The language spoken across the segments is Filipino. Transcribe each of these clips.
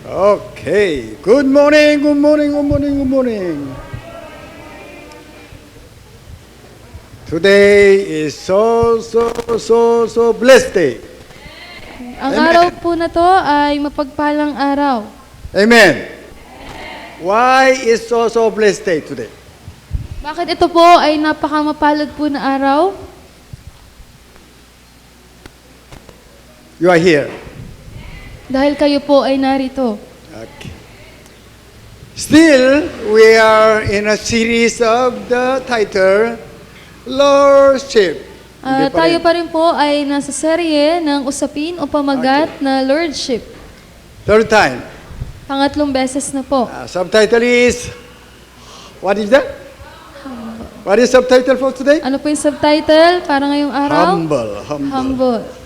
Okay. Good morning, good morning, good morning, good morning. Today is so blessed day. Ang Amen. araw po na to ay mapagpalang araw. Amen. Why is so blessed day today? Bakit ito po ay napakamapalad po na araw? You are here. Dahil kayo po ay narito. Okay. Still, we are in a series of the title, Lordship. Hindi pa Tayo rin. pa rin po ay nasa serye ng usapin o pamagat na Lordship. Third time. Pangatlong beses na po. Subtitle is, what is that? What is subtitle for today? Ano po yung subtitle para ngayong araw? Humble.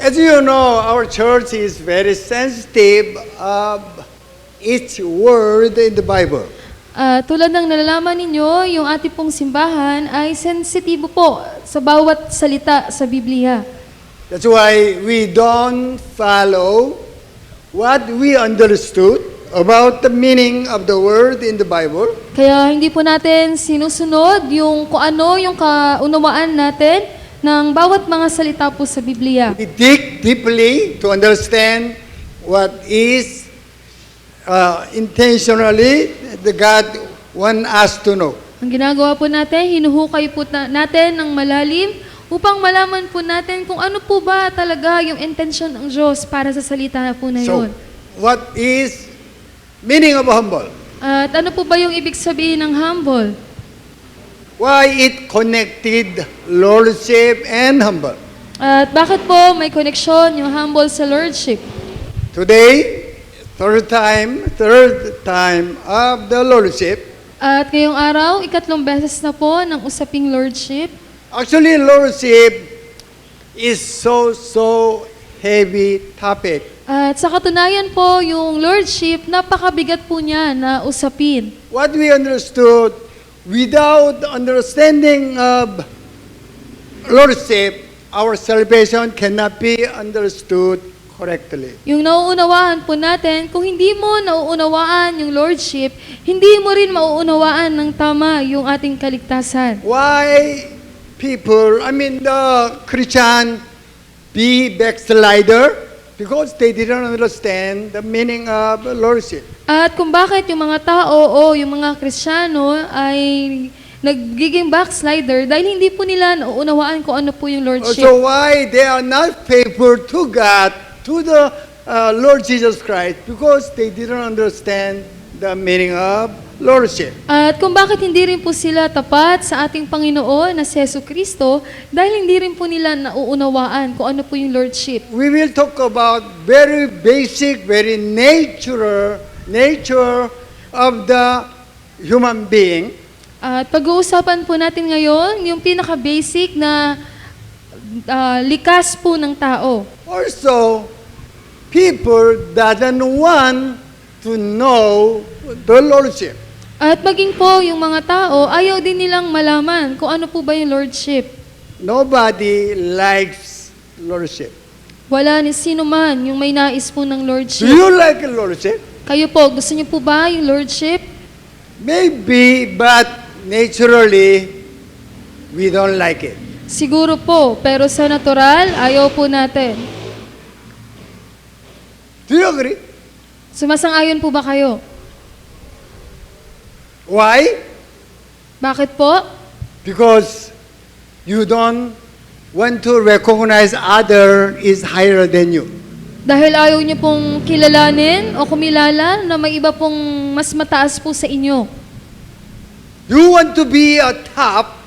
As you know, our church is very sensitive of each word in the Bible. Tulad ng nalalaman ninyo, yung ating pong simbahan ay sensitibo po sa bawat salita sa Biblia. That's why we don't follow what we understood about the meaning of the word in the Bible. Kaya hindi po natin sinusunod yung kung ano yung kaunawaan natin ng bawat mga salita po sa Biblia. We dig deeply to understand what is intentionally the God want us to know. Ang ginagawa po natin, hinuhukay po natin ng malalim upang malaman po natin kung ano po ba talaga yung intention ng Diyos para sa salita po na So, yun. what is meaning of humble? At ano po ba yung ibig sabihin ng humble? Why it connected lordship and humble? At bakit po may koneksyon yung humble sa lordship? Today, third time of the lordship. At ngayong araw, ikatlong beses na po ng usaping lordship. Actually, lordship is so heavy topic. At sa katunayan po, yung lordship, napakabigat po niya na usapin. What we understood without understanding of lordship, our salvation cannot be understood correctly. Yung nauunawaan po natin, kung hindi mo nauunawaan yung lordship, hindi mo rin mauunawaan ng tama yung ating kaligtasan. Why people, the Christian, be backslider? Because they didn't understand the meaning of lordship. At kung bakit yung mga tao o yung mga Kristiyano ay nagiging backslider dahil hindi po nila nauunawaan kung ano po yung lordship. So why they are not faithful to God, to the Lord Jesus Christ? Because they didn't understand the meaning of lordship. At kung bakit hindi rin po sila tapat sa ating Panginoon na si Jesucristo dahil hindi rin po nila nauunawaan kung ano po yung lordship. We will talk about very basic, very nature of the human being. At pag-uusapan po natin ngayon yung pinaka-basic na likas po ng tao. Also, people doesn't want to know the lordship. At maging po yung mga tao, ayaw din nilang malaman kung ano po ba yung lordship. Nobody likes lordship. Wala ni sino man yung may nais po ng Do lordship. you like lordship? Kayo po, gusto niyo po ba yung lordship? Maybe, but naturally, we don't like it. Siguro po, pero sa natural, ayaw po natin. Do you agree? Sumasang-ayon po ba kayo? Why? Bakit po? Because you don't want to recognize other is higher than you. Dahil ayaw niyo pong kilalanin o kumilala na may iba pong mas mataas po sa inyo. You want to be a top,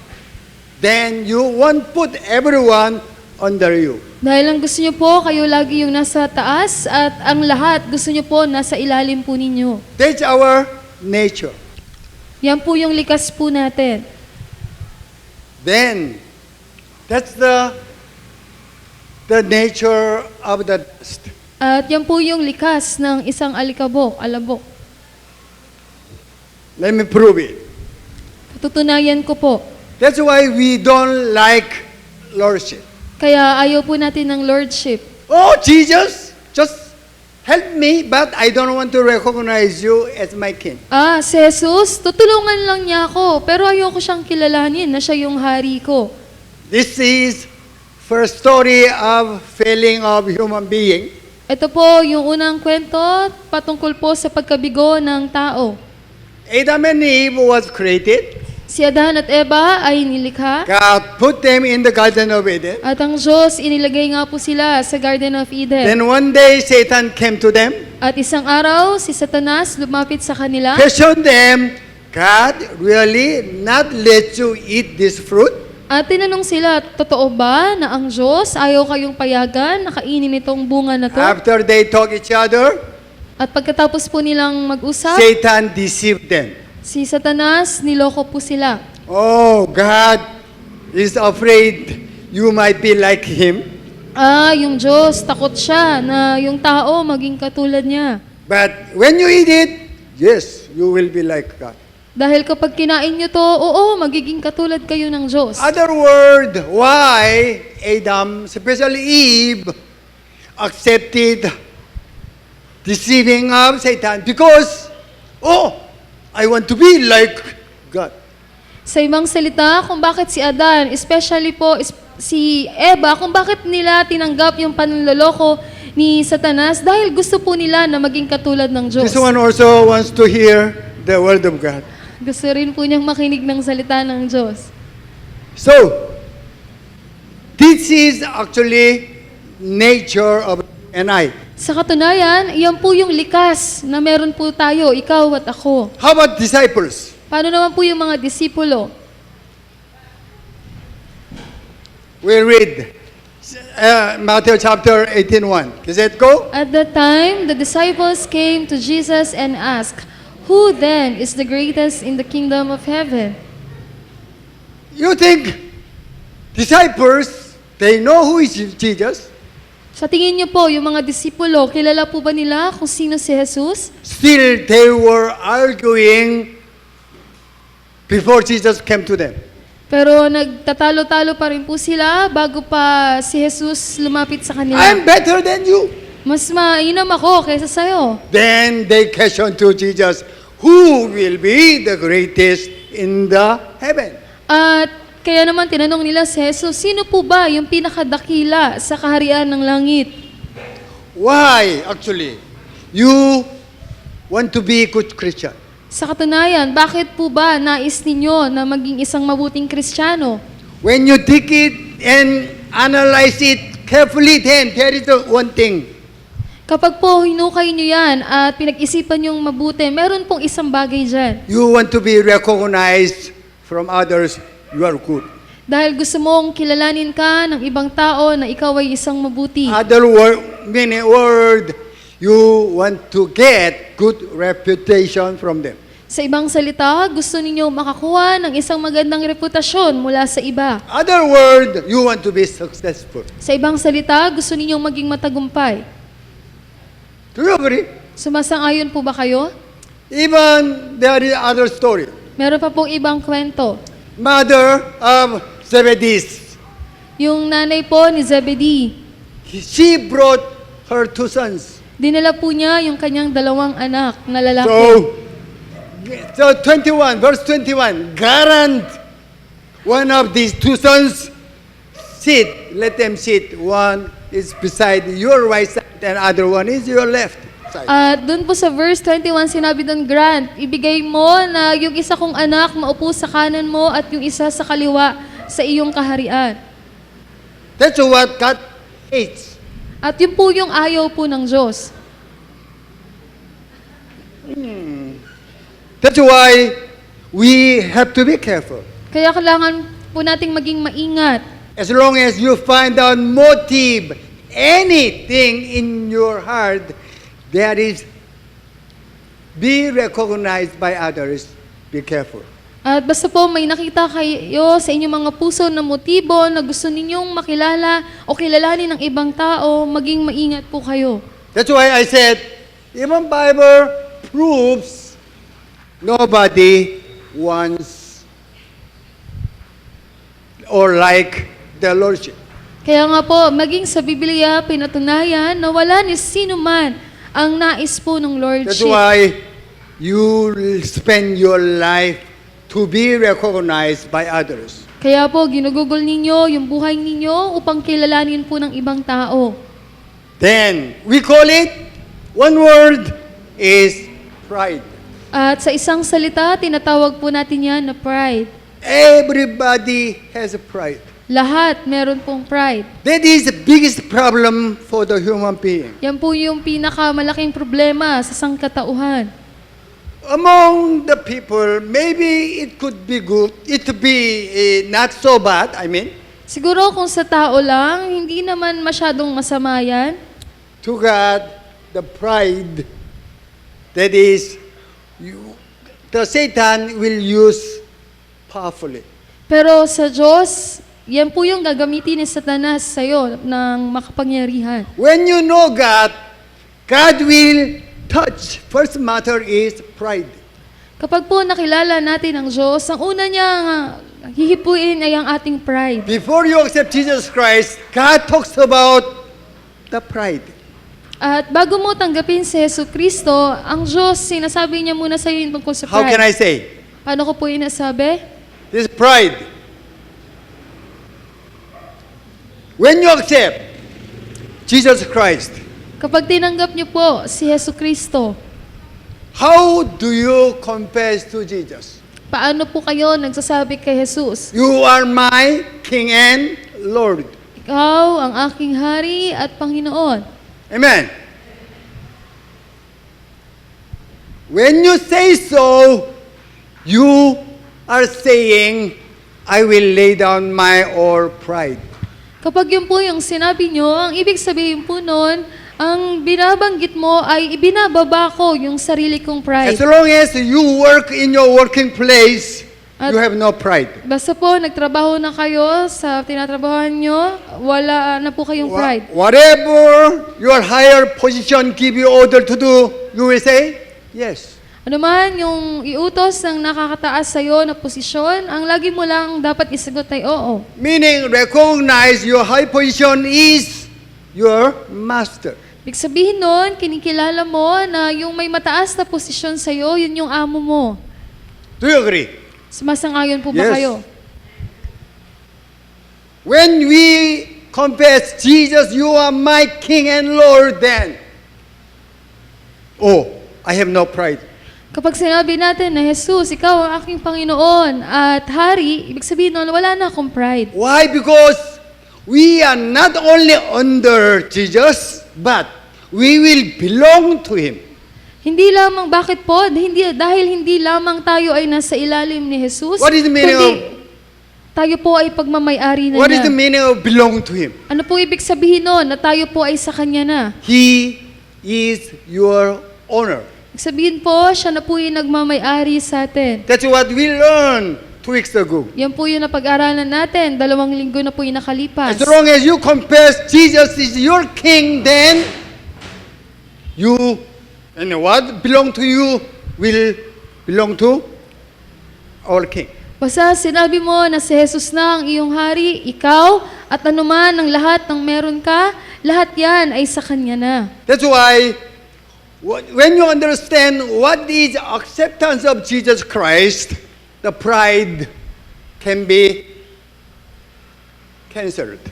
then you won't put everyone under you. Dahil ang gusto niyo po, kayo lagi yung nasa taas at ang lahat gusto niyo po nasa ilalim po ninyo. That's our nature. Yan po yung likas po natin. Then, that's the nature of the dust. At yan po yung likas ng isang alikabok, alabok. Let me prove it. Tutunayan ko po. That's why we don't like lordship. Kaya ayaw po natin ng lordship. Oh, Jesus, just help me, but I don't want to recognize you as my king. Si Jesus, tutulungan lang niya ako, pero ayoko siyang kilalanin na siya yung hari ko. This is first story of failing of human being. Ito po yung unang kwento patungkol po sa pagkabigo ng tao. Adam and Eve was created. Si Adan at Eva ay nilikha, God put them in the Garden of Eden. at ang Diyos inilagay nga po sila sa Garden of Eden. Then one day Satan came to them, At isang araw, si Satanas lumapit sa kanila questioned them, God really not let you eat this fruit? at tinanong sila, totoo ba na ang Diyos ayaw kayong payagan na kainin itong bunga na to? After they talk each other, At pagkatapos po nilang mag-usap, Satan deceived them. si Satanas niloko po sila. Oh, God is afraid you might be like him. Yung Diyos, takot siya na yung tao maging katulad niya. But when you eat it, yes, you will be like God. Dahil kapag kinain nyo to, oo, magiging katulad kayo ng Diyos. Other word, why Adam, especially Eve, accepted deceiving of Satan? Because, I want to be like God. Sa ibang salita, kung bakit si Adan, especially po si Eva, kung bakit nila tinanggap yung panloloko ni Satanas, dahil gusto po nila na maging katulad ng Diyos. This one also wants to hear the word of God. Gusto rin po niyang makinig ng salita ng Diyos. So, this is actually nature of and I. Sa katunayan, iyan po yung likas na meron po tayo, ikaw at ako. How about disciples? Paano naman po yung mga disipulo? We read Matthew chapter 18:1. Is it go? At that time, the disciples came to Jesus and asked, "Who then is the greatest in the kingdom of heaven?" You think disciples, they know who is Jesus? Sa tingin niyo po, yung mga disipulo, kilala po ba nila kung sino si Jesus? Still, they were arguing before Jesus came to them. Pero nagtatalo-talo pa rin po sila bago pa si Jesus lumapit sa kanila. I'm better than you. Mas mainam ako kaysa sa'yo. Then they questioned to Jesus, who will be the greatest in the heaven? At kaya naman tinanong nila si Jesus, sino po ba yung pinakadakila sa kaharian ng langit? Why, actually? You want to be a good Christian. Sa katunayan, bakit po ba nais ninyo na maging isang mabuting Kristiyano? When you take it and analyze it carefully, then there is one thing. Kapag po hinukay nyo yan at pinag-isipan yung mabuti, meron pong isang bagay dyan. You want to be recognized from others, you are good. Dahil gusto mong kilalanin ka ng ibang tao na ikaw ay isang mabuti. Other word, you want to get good reputation from them. Sa ibang salita, gusto ninyo makakuha ng isang magandang reputasyon mula sa iba. Other word, you want to be successful. Sa ibang salita, gusto ninyong maging matagumpay. Do you agree? Sumasang-ayon po ba kayo? Even there is other story. Meron pa pong ibang kwento. Mother of Zebedee. Yung nanay po ni Zebedee, She brought her two sons. dinala po niya yung kanyang dalawang anak na lalaki. So 21, verse 21, guarantee one of these two sons sit, let them sit. One is beside your right side and other one is your left side. At doon po sa verse 21, sinabi doon, Grant, ibigay mo na yung isa kong anak maupo sa kanan mo at yung isa sa kaliwa sa iyong kaharian. That's what God hates. At yun po yung ayaw po ng Diyos. That's why we have to be careful. Kaya kailangan po nating maging maingat. As long as you find out motive, anything in your heart that is be recognized by others, be careful. At basta po may nakita kayo sa inyong mga puso na motibo na gusto ninyong makilala o kilalanin ng ibang tao, maging maingat po kayo. That's why I said, even Bible proves nobody wants or like the Lordship. Kaya nga po, maging sa Biblia, pinatunayan na wala ni sino man ang nais po ng That's Lordship. why you spend your life to be recognized by others. Kaya po, ginugugol ninyo yung buhay ninyo upang kilalanin po ng ibang tao. Then, we call it, one word is pride. At sa isang salita, tinatawag po natin yan na pride. Everybody has a pride. Lahat meron pong pride. That is the biggest problem for the human being. Yan po yung pinakamalaking problema sa sangkatauhan. Among the people, maybe it could be good, it could be not so bad, Siguro kung sa tao lang, hindi naman masyadong masama yan. To God, the pride, that is, the Satan will use powerfully. Pero sa Diyos, yan po yung gagamitin ni Satanas sa'yo ng makapangyarihan. When you know God, God will touch. First matter is pride. Kapag po nakilala natin ang Diyos, ang una niyang hihipuin ay ang ating pride. Before you accept Jesus Christ, God talks about the pride. At bago mo tanggapin si Yesu Kristo, ang Diyos, sinasabi niya muna sa iyo yung tungkol sa How can pride. I say? Paano ko po inasabi? This pride. When you accept Jesus Christ, Kapag tinanggap niyo po si Yesu Kristo, how do you confess to Jesus? paano po kayo nagsasabi kay Jesus? You are my King and Lord. Ikaw ang aking hari at Panginoon. Amen. When you say so, you are saying, I will lay down my all pride. Kapag yun po yung sinabi nyo, ang ibig sabihin po nun, ang binabanggit mo ay ibinababa ko yung sarili kong pride. As long as you work in your working place, At- you have no pride. Basta po, nagtrabaho na kayo sa tinatrabahoan nyo, wala na po kayong pride. Whatever your higher position give you order to do, you will say, yes. Ano man yung iutos ng nakakataas sa'yo na posisyon, ang lagi mo lang dapat isagot ay oo. Meaning, recognize your high position is your master. Ibig sabihin nun, kinikilala mo na yung may mataas na posisyon sa'yo, yun yung amo mo. Do you agree? Sumasang-ayon po ba Yes. kayo? When we confess, Jesus, you are my King and Lord, then, oh, I have no pride. Kapag sinabi natin na Jesus, ikaw ang aking Panginoon at Hari, ibig sabihin nun, wala na akong pride. Why? Because we are not only under Jesus, but we will belong to Him. Hindi lamang, bakit po? Dahil hindi lamang tayo ay nasa ilalim ni Jesus, What is the meaning kundi tayo po ay pagmamayari na What is niya. the meaning of belong to Him? Ano po ibig sabihin nun na tayo po ay sa Kanya na? He is your owner. Ibig sabihin po, siya na po yung nagmamayari sa atin. That's what we learned 2 weeks ago. Yan po yung napag-aralan natin. 2 linggo na po yung nakalipas. As long as you confess Jesus is your King, then you, and what belong to you will belong to our King. Basta sinabi mo na si Jesus na ang iyong hari, ikaw, at anuman ang lahat ng meron ka, lahat yan ay sa Kanya na. That's why when you understand what is acceptance of Jesus Christ, the pride can be cancelled.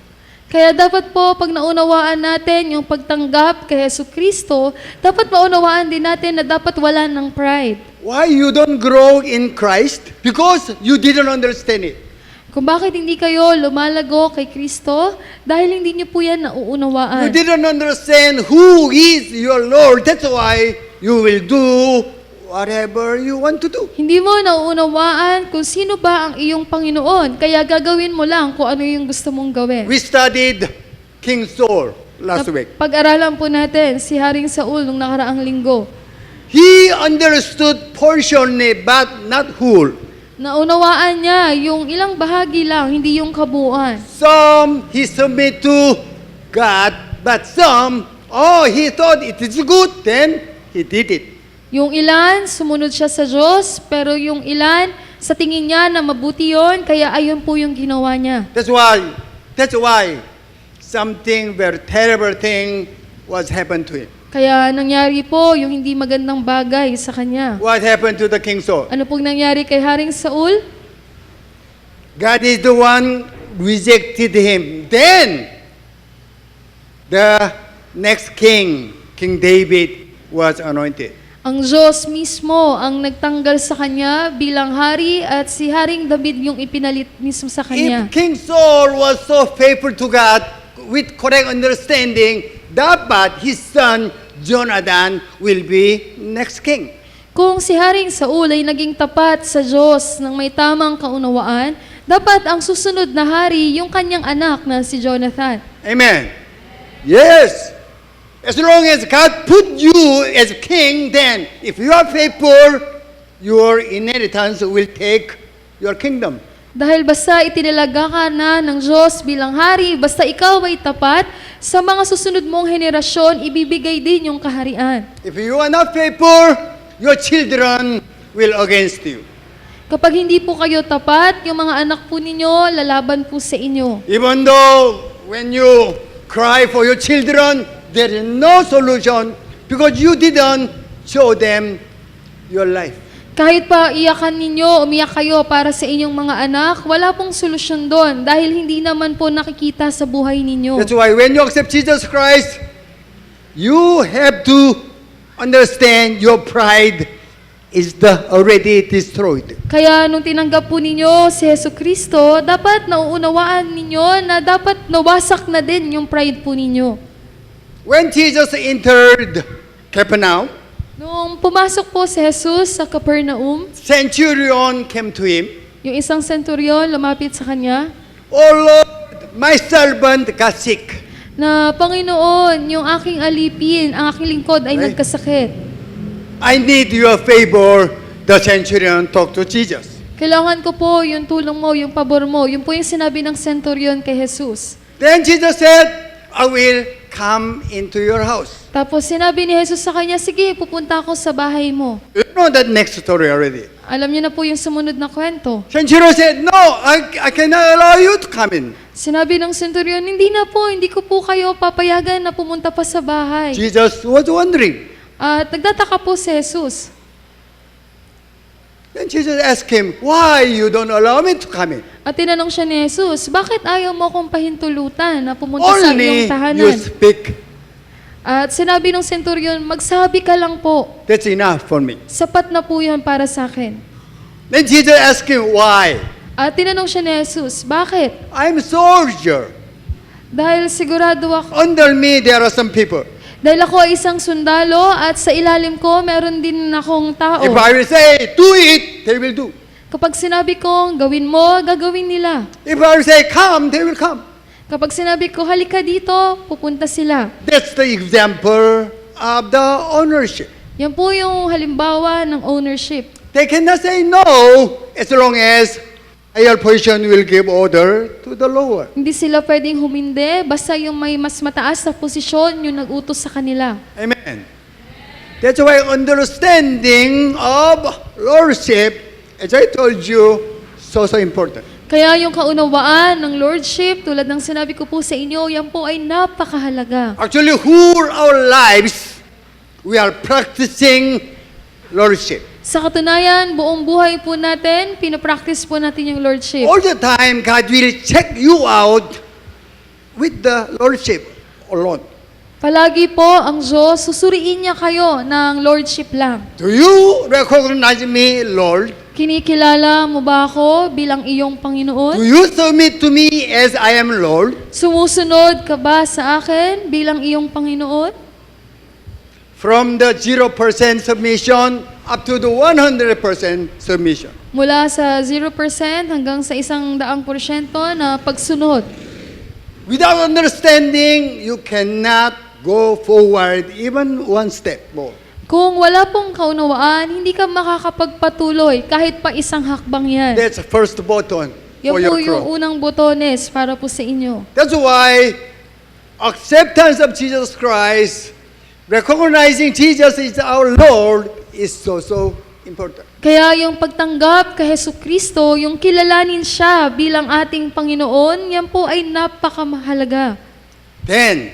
Kaya dapat po, pag naunawaan natin yung pagtanggap kay Yesu Kristo, dapat maunawaan din natin na dapat wala ng pride. Why you don't grow in Christ? Because you didn't understand it. Kung bakit hindi kayo lumalago kay Kristo, dahil hindi niyo po yan You nauunawaan. didn't understand who is your Lord. That's why you will do whatever you want to do. Hindi mo nauunawaan kung sino ba ang iyong Panginoon, kaya gagawin mo lang kung ano yung gusto mong gawin. We studied King Saul last week. Pag-aralan po natin si Haring Saul nung nakaraang linggo. He understood portion but not whole. Naunawaan niya yung ilang bahagi lang, hindi yung kabuuan. Some he submit to God, but some, he thought it is good, then he did it. Yung ilan, sumunod siya sa Diyos, pero yung ilan, sa tingin niya na mabuti yon, kaya ayun po yung ginawa niya. That's why something very terrible thing was happened to him. Kaya nangyari po yung hindi magandang bagay sa kanya. What happened to the King Saul? Ano pong nangyari kay Haring Saul? God is the one rejected him. Then, the next king, King David, was anointed. Ang Diyos mismo ang nagtanggal sa kanya bilang hari at si Haring David yung ipinalit mismo sa kanya. If King Saul was so faithful to God with correct understanding, dapat his son Jonathan will be next king. Kung si Haring Saul ay naging tapat sa Diyos ng may tamang kaunawaan, dapat ang susunod na hari yung kanyang anak na si Jonathan. Amen. Yes. As long as God put you as king, then if you are faithful, your inheritance will take your kingdom. Dahil basta itinalaga ka na ng Diyos bilang hari, basta ikaw ay tapat, sa mga susunod mong henerasyon, ibibigay din yung kaharian. If you are not faithful, your children will against you. Kapag hindi po kayo tapat, yung mga anak po ninyo, lalaban po sa inyo. Even though when you cry for your children, there is no solution because you didn't show them your life. Kahit pa iyakan ninyo, umiyak kayo para sa inyong mga anak, wala pong solusyon doon dahil hindi naman po nakikita sa buhay ninyo. That's why when you accept Jesus Christ, you have to understand your pride is already destroyed. Kaya nung tinanggap po ninyo si Hesus Kristo, dapat nauunawaan ninyo na dapat nawasak na din yung pride po ninyo. When Jesus entered Capernaum, Nung pumasok po si Jesus sa Capernaum, centurion came to him. yung isang centurion lumapit sa kanya, Oh Lord, my servant got sick. na Panginoon, yung aking alipin, ang aking lingkod ay Ay. nagkasakit. I need your favor. The centurion talked to Jesus. Kailangan ko po yung tulong mo, yung pabor mo. Yun po yung sinabi ng centurion kay Jesus. Then Jesus said, I will come into your house. Tapos sinabi ni Jesus sa kanya, sige, pupunta ako sa bahay mo. You know that next story already. Alam niyo na po yung sumunod na kwento. Centurion said, no, I cannot allow you to come in. Sinabi ng centurion, hindi na po, hindi ko po kayo papayagan na pumunta pa sa bahay. Jesus was wondering. At nagtataka po si Jesus. Then Jesus asked him, why you don't allow me to come in? At tinanong siya ni Jesus, bakit ayaw mo akong pahintulutan na pumunta sa Only iyong you tahanan? speak. At sinabi ng centurion, magsabi ka lang po. That's enough for me. Sapat na po yun para sa akin. Then Jesus asked him, why? At tinanong siya ni Jesus, bakit? I'm a soldier. Dahil sigurado ako, Under me, there are some people. dahil ako ay isang sundalo at sa ilalim ko meron din akong tao. If I will say, do it, they will do. Kapag sinabi kong gawin mo, gagawin nila. If I will say, come, they will come. Kapag sinabi ko, halika dito, pupunta sila. That's the example of the ownership. Yan po yung halimbawa ng ownership. They cannot say no as long as higher position will give order to the lower. Hindi sila pwedeng humindi, basta yung may mas mataas na posisyon yung nag-utos sa kanila. Amen. That's why understanding of lordship, as I told you, so important. Kaya yung kaunawaan ng lordship, tulad ng sinabi ko po sa inyo, yan po ay napakahalaga. Actually, whole our lives, we are practicing lordship. Sa katunayan, buong buhay po natin, pinapractice po natin yung lordship. All the time, God will check you out with the lordship alone. Palagi po ang Diyos, susuriin niya kayo ng lordship lang. Do you recognize me, Lord? Kinikilala mo ba ako bilang iyong Panginoon? Do you submit to me as I am Lord? Sumusunod ka ba sa akin bilang iyong Panginoon? From the 0% submission up to the 100% submission. Mula sa 0% hanggang sa 100% na pagsunod. Without understanding, you cannot go forward even one step more. Kung wala pong kaunawaan, hindi ka makakapagpatuloy kahit pa isang hakbang yan. That's the first button Yan for po your yung cross. unang botones para po sa inyo. That's why acceptance of Jesus Christ, recognizing Jesus is our Lord, is so important. Kaya yung pagtanggap kay Hesus Kristo, yung kilalanin siya bilang ating Panginoon, yan po ay napakamahalaga. Then,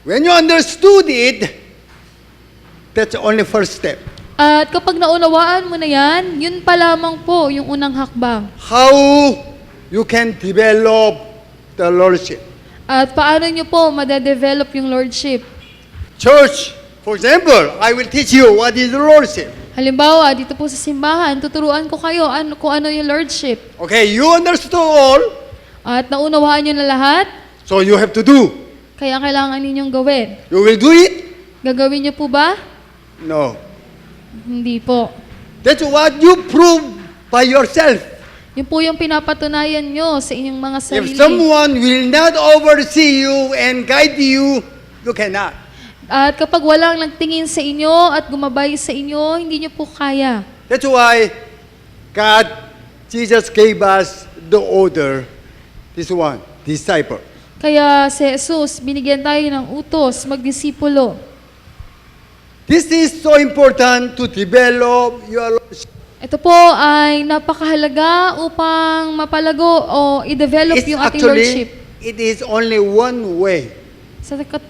when you understood it, That's only first step. At kapag naunawaan mo na yan, yun pa lamang po yung unang hakbang. How you can develop the Lordship. At paano nyo po madedevelop yung Lordship? Church, for example, I will teach you what is the Lordship. Halimbawa, dito po sa simbahan, tuturuan ko kayo kung ano yung Lordship. Okay, you understood all, At naunawaan nyo na lahat, so you have to do. kaya kailangan ninyong gawin. You will do it? Gagawin nyo po ba? No. Hindi po. That's what you prove by yourself. Yun po yung pinapatunayan nyo sa inyong mga If sarili. someone will not oversee you and guide you, you cannot. At kapag walang nagtingin sa inyo at gumabay sa inyo, hindi nyo po kaya. That's why God, Jesus gave us the order, this one, disciple. Kaya si Jesus, binigyan tayo ng utos, magdisipulo. This is so important to develop your Lordship. Ito po ay napakahalaga upang mapalago o i-develop It's yung ating actually, Lordship. it is only one way.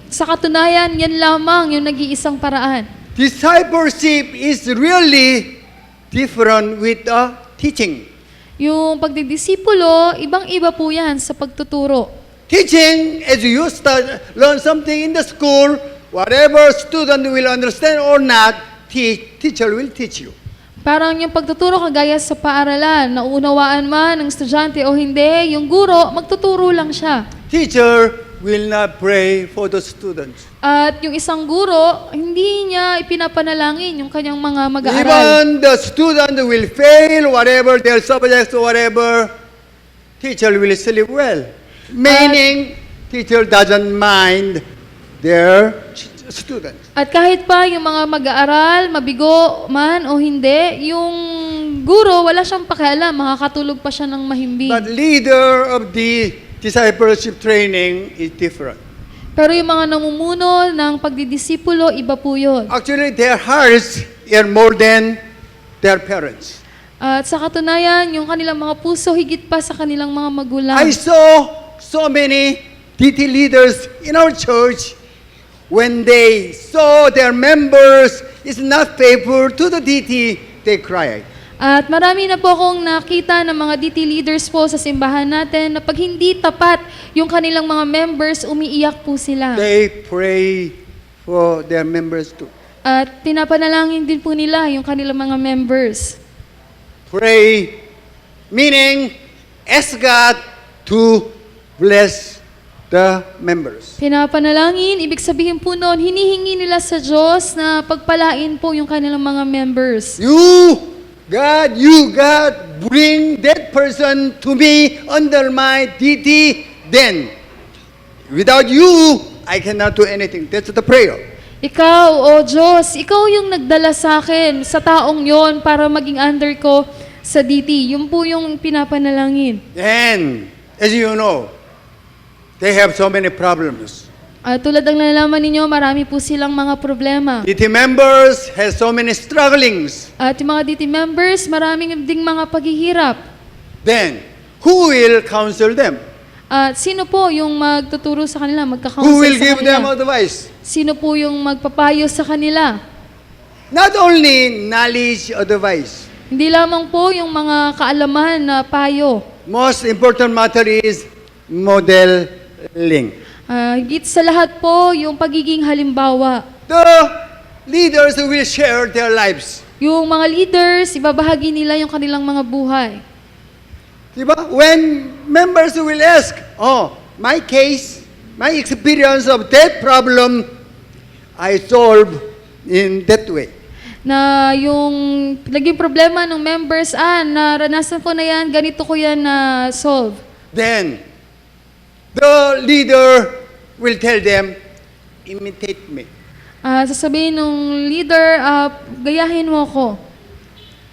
Sa katunayan, yan lamang yung nag-iisang paraan. Discipleship is really different with teaching. Yung pagdidisipulo, ibang-iba po yan sa pagtuturo. Teaching, as you learn something in the school, whatever student will understand or not, teacher will teach you. Parang yung pagtuturo kagaya sa paaralan, naunawaan man ng estudyante o hindi, yung guro, magtuturo lang siya. Teacher will not pray for the students. At yung isang guro, hindi niya ipinapanalangin yung kanyang mga mag-aaral. Even the student will fail whatever their subjects or whatever, teacher will sleep well. Meaning, teacher doesn't mind their students. At kahit pa yung mga mag-aaral, mabigo man o hindi, yung guro, wala siyang pakialam, makakatulog pa siya ng mahimbing. But leader of the discipleship training is different. Pero yung mga namumuno ng pagdidisipulo, iba po yun. Actually, their hearts are more than their parents. At sa katunayan, yung kanilang mga puso, higit pa sa kanilang mga magulang. I saw so many DT leaders in our church. When they saw their members is not faithful to the DT, they cried. At marami na po akong nakita ng mga DT leaders po sa simbahan natin na pag hindi tapat yung kanilang mga members, umiiyak po sila. They pray for their members too. At pinapanalangin din po nila yung kanilang mga members. Pray, meaning ask God to bless the members. Pinapanalangin, ibig sabihin po noon, hinihingi nila sa Diyos na pagpalain po yung kanilang mga members. You, God, bring that person to me under my DT, then without you, I cannot do anything. That's the prayer. Ikaw, O Diyos, ikaw yung nagdala sa akin, sa taong yon para maging under ko sa DT. Yun po yung pinapanalangin. And as you know, they have so many problems. Tulad ng nalalaman ninyo, marami po silang mga problema. DT members have so many strugglings. At yung mga DT members, maraming ding mga paghihirap. Then, who will counsel them? At sino po yung magtuturo sa kanila, Who magkakounsel will sa give them kanila? advice? Sino po yung magpapayo sa kanila? Not only knowledge advice. Hindi lamang po yung mga kaalaman na payo. Most important matter is modeling. Higit sa lahat po, yung pagiging halimbawa. The leaders will share their lives. Yung mga leaders, ibabahagi nila yung kanilang mga buhay. Diba? When members will ask, my case, my experience of that problem, I solve in that way. Na yung naging problema ng members, naranasan ko na yan, ganito ko yan na solve. Then, the leader will tell them, imitate me. Sasabihin ng leader, gayahin mo ako.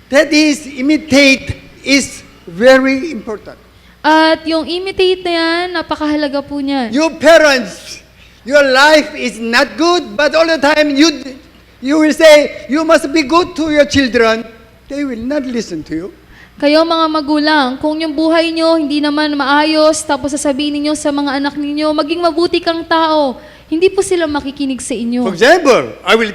That is, imitate is very important. At yung imitate na yan, napakahalaga po niyan. Your parents, your life is not good, but all the time you will say, you must be good to your children. They will not listen to you. Kayo mga magulang, kung yung buhay nyo hindi naman maayos, tapos sasabihin ninyo sa mga anak ninyo, maging mabuti kang tao, hindi po sila makikinig sa inyo. For example, I will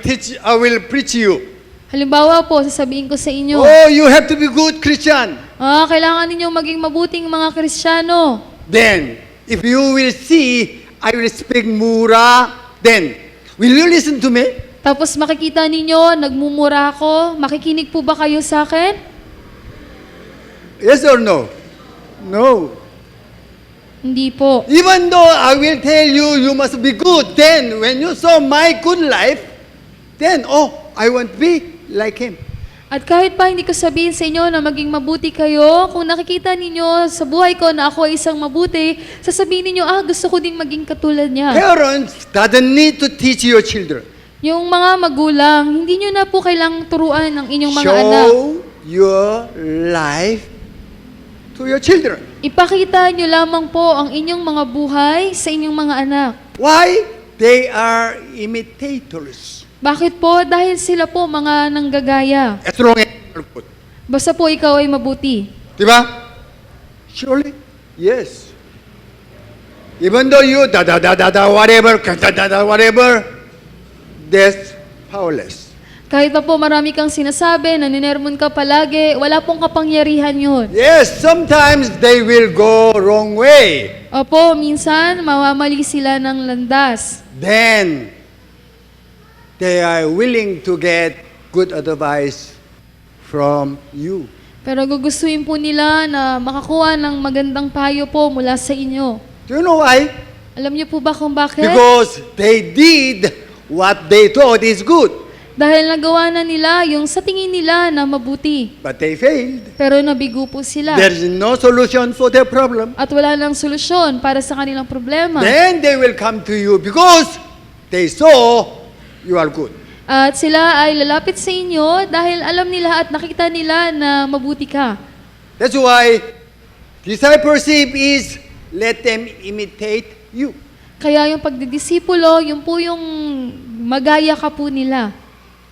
preach you. Halimbawa po, sasabihin ko sa inyo, Oh, you have to be good Christian. kailangan ninyong maging mabuting mga Kristiyano. Then, if you will see, I will speak mura, then, will you listen to me? Tapos makikita ninyo, nagmumura ako, makikinig po ba kayo sa akin? Yes or no? No. Hindi po. Even though I will tell you, you must be good, then when you saw my good life, then, oh, I want to be like him. At kahit pa hindi ko sabihin sa inyo na maging mabuti kayo, kung nakikita ninyo sa buhay ko na ako ay isang mabuti, sasabihin ninyo, gusto ko ding maging katulad niya. Parents doesn't need to teach your children. Yung mga magulang, hindi nyo na po kailangang turuan ng inyong mga anak. Show your life to your children. Ipakita nyo lamang po ang inyong mga buhay sa inyong mga anak. Why? They are imitators. Bakit po? Dahil sila po mga nanggagaya. As long as you're good. Basta po ikaw ay mabuti. Diba? Surely, yes. Even though you whatever, that's powerless. Kahit pa po marami kang sinasabi, naninermon ka palagi, wala pong kapangyarihan yun. Yes, sometimes they will go wrong way. Opo, minsan mawamali sila ng landas. Then, they are willing to get good advice from you. Pero gugustuhin po nila na makakuha ng magandang payo po mula sa inyo. Do you know why? Alam niyo po ba kung bakit? Because they did what they thought is good, Dahil nagawa na nila yung sa tingin nila na mabuti. but they failed. Pero nabigo po sila. There is no solution for their problem. At wala nang solusyon para sa kanilang problema. Then they will come to you because they saw you are good. At sila ay lalapit sa inyo dahil alam nila at nakita nila na mabuti ka. That's why discipleship is let them imitate you. Kaya yung pagdidisipulo, yun po yung magaya ka po nila.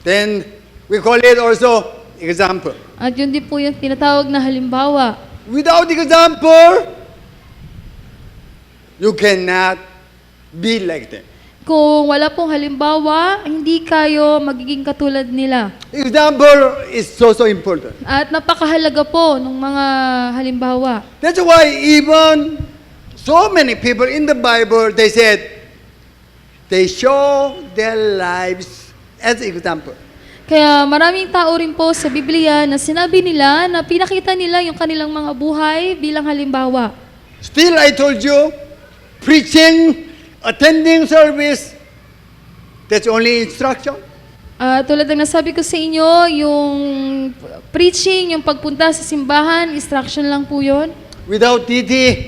Then we call it also example. At yun din po yung tinatawag na halimbawa. Without example, you cannot be like them. Kung wala pong halimbawa, hindi kayo magiging katulad nila. Example is so important. At napakahalaga po ng mga halimbawa. That's why even so many people in the Bible, they said, they show their lives as example. Kaya maraming tao rin po sa Biblia na sinabi nila na pinakita nila yung kanilang mga buhay bilang halimbawa. Still, I told you, preaching, attending service, that's only instruction. Tulad ng nasabi ko sa inyo, yung preaching, yung pagpunta sa simbahan, instruction lang po yun. Without DT,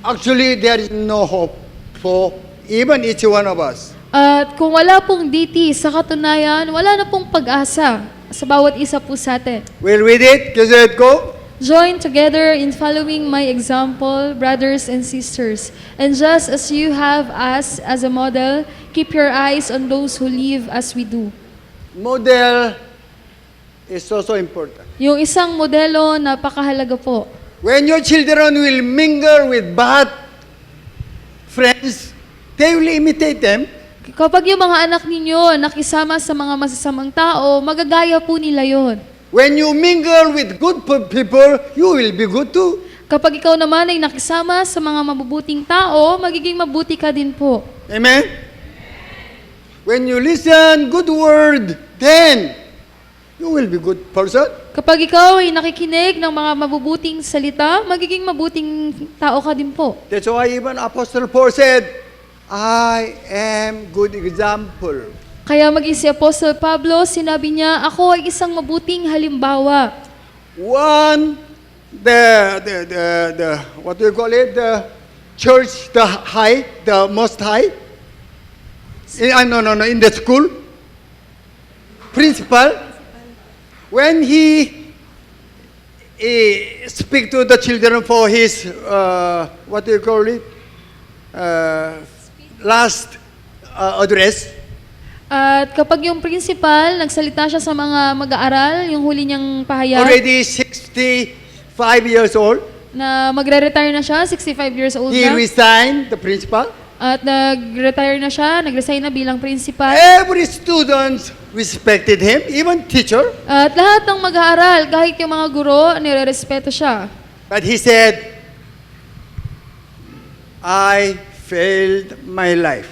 actually, there is no hope for even each one of us. At kung wala pong DT, sa katunayan, wala na pong pag-asa sa bawat isa po sa atin. We'll read it. Just let go. Join together in following my example, brothers and sisters. And just as you have us as a model, keep your eyes on those who live as we do. Model is also important. Yung isang modelo, napakahalaga po. When your children will mingle with bad friends, they will imitate them. Kapag yung mga anak ninyo nakisama sa mga masasamang tao, magagaya po nila yon. When you mingle with good people, you will be good too. Kapag ikaw naman ay nakisama sa mga mabubuting tao, magiging mabuti ka din po. Amen? When you listen good word, then you will be good person. Kapag ikaw ay nakikinig ng mga mabubuting salita, magiging mabuting tao ka din po. That's why even Apostle Paul said, I am good example. Kaya maging si Apostle Pablo, sinabi niya, ako ay isang mabuting halimbawa. One, the what do you call it? The church, the most high. In the school, principal, when he speak to the children for his what do you call it? Last address. At kapag yung principal, nagsalita siya sa mga mag-aaral, yung huli niyang pahayag, Already 65 years old. na magre-retire na siya, 65 years old He na. resigned, the principal. At nag-retire na siya, nag-resign na bilang principal. Every student respected him, even teacher. At lahat ng mag-aaral, kahit yung mga guro, nire-respeto siya. But he said, I failed my life.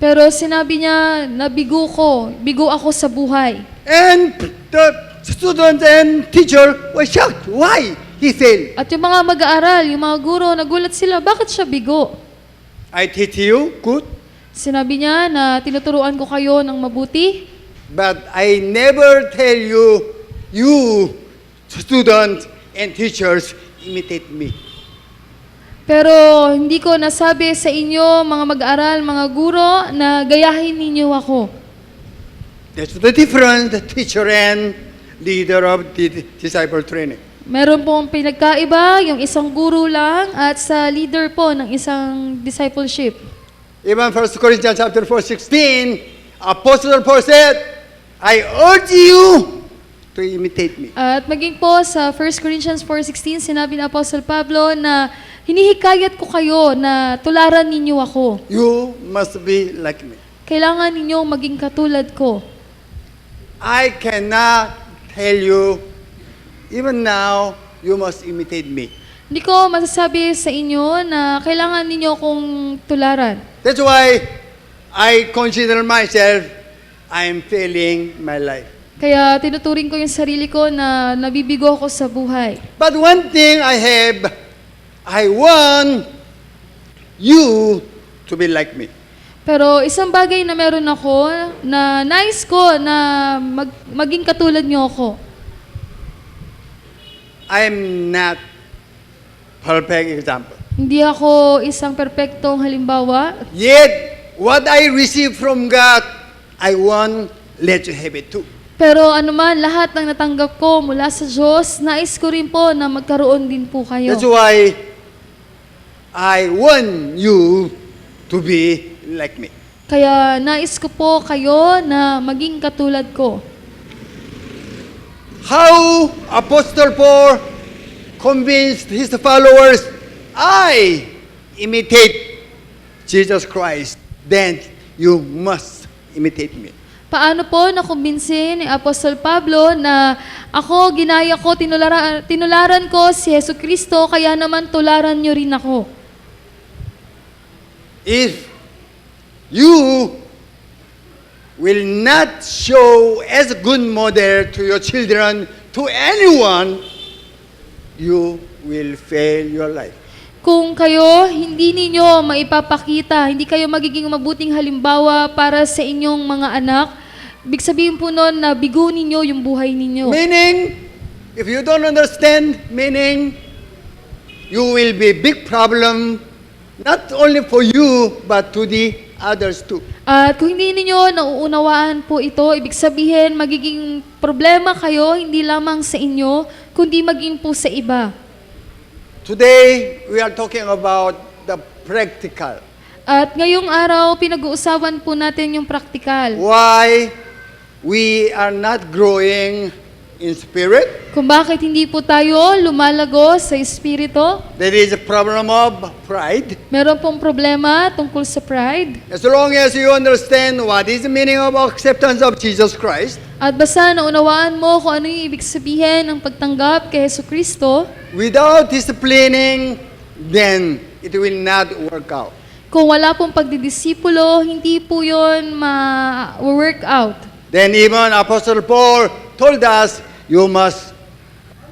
Pero sinabi niya, nabigo ko, bigo ako sa buhay. And the student and teacher were shocked. Why he failed? At yung mga mag-aaral, yung mga guro, nagulat sila, bakit siya bigo? I teach you good, Sinabi niya na tinuturuan ko kayo ng mabuti, but I never tell you, you students and teachers imitate me. pero hindi ko nasabi sa inyo, mga mag-aaral, mga guro, na gayahin ninyo ako. That's the difference, the teacher and leader of the disciple training. Meron pong pinagkaiba, yung isang guro lang at sa leader po ng isang discipleship. Even 1 Corinthians chapter 4:16, Apostle Paul said, I urge you to imitate me. At maging po sa 1 Corinthians 4:16, sinabi ni Apostle Pablo na hinihikayat ko kayo na tularan ninyo ako. You must be like me. Kailangan ninyong maging katulad ko. I cannot tell you, even now, you must imitate me. Hindi ko masasabi sa inyo na kailangan ninyo kong tularan. That's why I consider myself, I'm failing my life. Kaya tinuturing ko yung sarili ko na nabibigo ako sa buhay. But one thing I have, I want you to be like me. Pero isang bagay na meron ako na nais ko na maging katulad niyo ako. I'm not perfect example. Hindi ako isang perpektong halimbawa. Yet, what I receive from God, I want let you have it too. Pero anuman, lahat ng natanggap ko mula sa Diyos, nais ko rin po na magkaroon din po kayo. That's why I want you to be like me. Kaya nais ko po kayo na maging katulad ko. How Apostle Paul convinced his followers, I imitate Jesus Christ, then you must imitate me. Paano po nakumbinsi ni Apostol Pablo na ako, ginaya ko, tinularan ko si Yesu Kristo, kaya naman tularan nyo rin ako. If you will not show as a good model to your children, to anyone, you will fail your life. Kung kayo hindi ninyo maipapakita, hindi kayo magiging mabuting halimbawa para sa inyong mga anak, ibig sabihin po nun na bigo ninyo yung buhay ninyo. Meaning, if you don't understand, meaning, you will be big problem, not only for you, but to the others too. At kung hindi ninyo nauunawaan po ito, ibig sabihin magiging problema kayo, hindi lamang sa inyo, kundi maging po sa iba. Today, we are talking about the practical. At ngayong araw, pinag-uusapan po natin yung praktikal. Why we are not growing in spirit. Kung bakit hindi po tayo lumalago sa espiritu. There is a problem of pride. Meron pong problema tungkol sa pride. As long as you understand what is the meaning of acceptance of Jesus Christ, At basta naunawaan mo kung ano yung ibig sabihin ng pagtanggap kay Yesu Kristo, without disciplining, then it will not work out. kung wala pong pagdidisipulo, hindi po yun ma-work out. Then even Apostle Paul told us, you must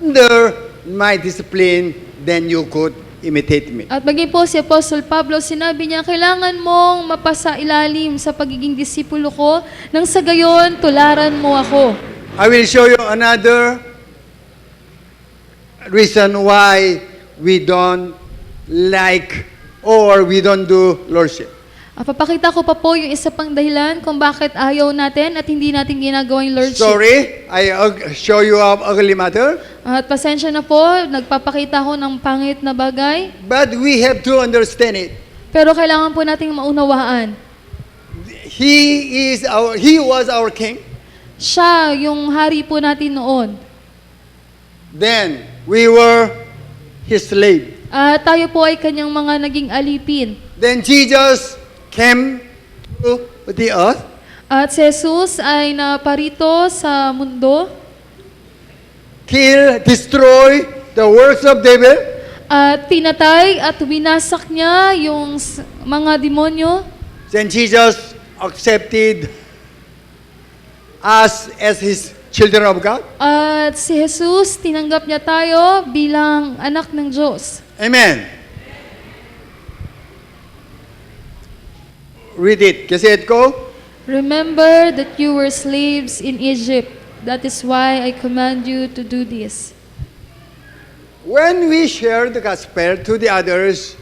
under my discipline, then you could imitate me. At maging po si Apostle Pablo, sinabi niya, kailangan mong mapasa ilalim sa pagiging disipulo ko, nang sa gayon, tularan mo ako. I will show you another reason why we don't like or we don't do lordship. Papakita ko pa po yung isa pang dahilan kung bakit ayaw natin at hindi natin ginagawa yung lordship. Sorry, I show you a ugly matter, At pasensya na po, nagpapakita ko ng pangit na bagay, but we have to understand it. pero kailangan po nating maunawaan. He was our king. Siya yung hari po natin noon. Then we were his slave. At tayo po ay kanyang mga naging alipin. Then Jesus came to the earth At si Jesus ay naparito sa mundo kill, destroy the works of devil, at pinatay at winasak niya yung mga demonyo. then Jesus accepted us as his children of God. At si Jesus, tinanggap niya tayo bilang anak ng Diyos. Amen. Read it. Kasi it go. Remember that you were slaves in Egypt. That is why I command you to do this. When we share the gospel to the others,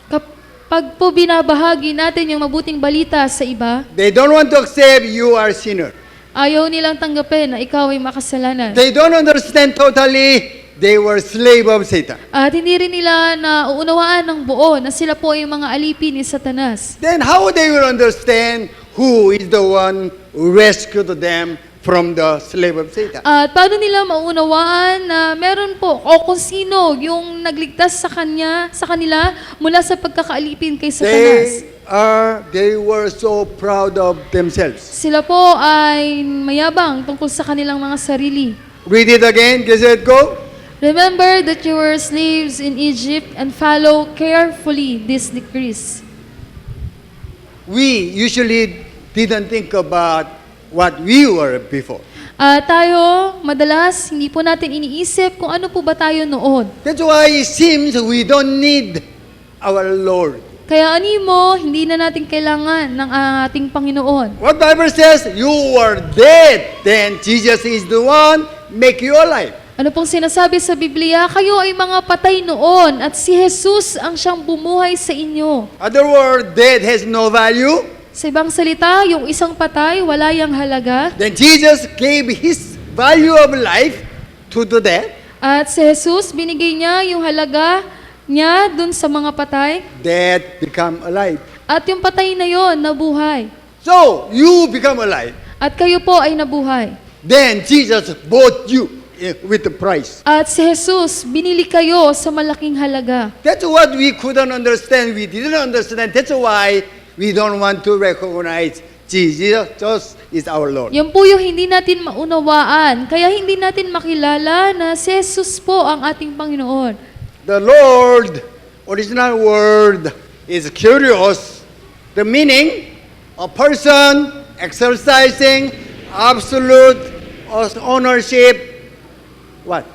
Kapag po binabahagi natin yung mabuting balita sa iba, they don't want to accept you are sinner. ayaw nilang tanggapin na ikaw ay makasalanan. They don't understand totally they were slave of Satan. At hindi rin nila nauunawaan ng buo na sila po ay mga alipin ni Satanas. Then how they will understand who is the one who rescued them from the slave of Satan? At paano nila maunawaan na meron po o kung sino yung nagligtas sa kanila mula sa pagkakaalipin kay Satanas? They were so proud of themselves. Sila po ay mayabang tungkol sa kanilang mga sarili. Read it again. Kasi it go. Remember that you were slaves in Egypt and follow carefully these decrees. We usually didn't think about what we were before. Tayo, madalas, hindi po natin iniisip kung ano po ba tayo noon. That's why it seems we don't need our Lord. Kaya animo, hindi na natin kailangan ng ating Panginoon. What Bible says, you were dead, then Jesus is the one make you alive. Ano pong sinasabi sa Biblia? Kayo ay mga patay noon at si Jesus ang siyang bumuhay sa inyo. Other word, dead has no value. Sa ibang salita, yung isang patay, wala yang halaga. Then Jesus gave his value of life to the dead. At si Jesus, binigay niya yung halaga niya dun sa mga patay. Dead become alive. At yung patay na yon nabuhay. So, you become alive. At kayo po ay nabuhay. Then Jesus bought you with the price. At si Jesus, binili kayo sa malaking halaga. That's what we couldn't understand. We didn't understand. That's why we don't want to recognize Jesus is our Lord. Yan po yung hindi natin maunawaan. Kaya hindi natin makilala na si Jesus po ang ating Panginoon. The Lord, original word, is curious. The meaning, a person exercising absolute ownership, what?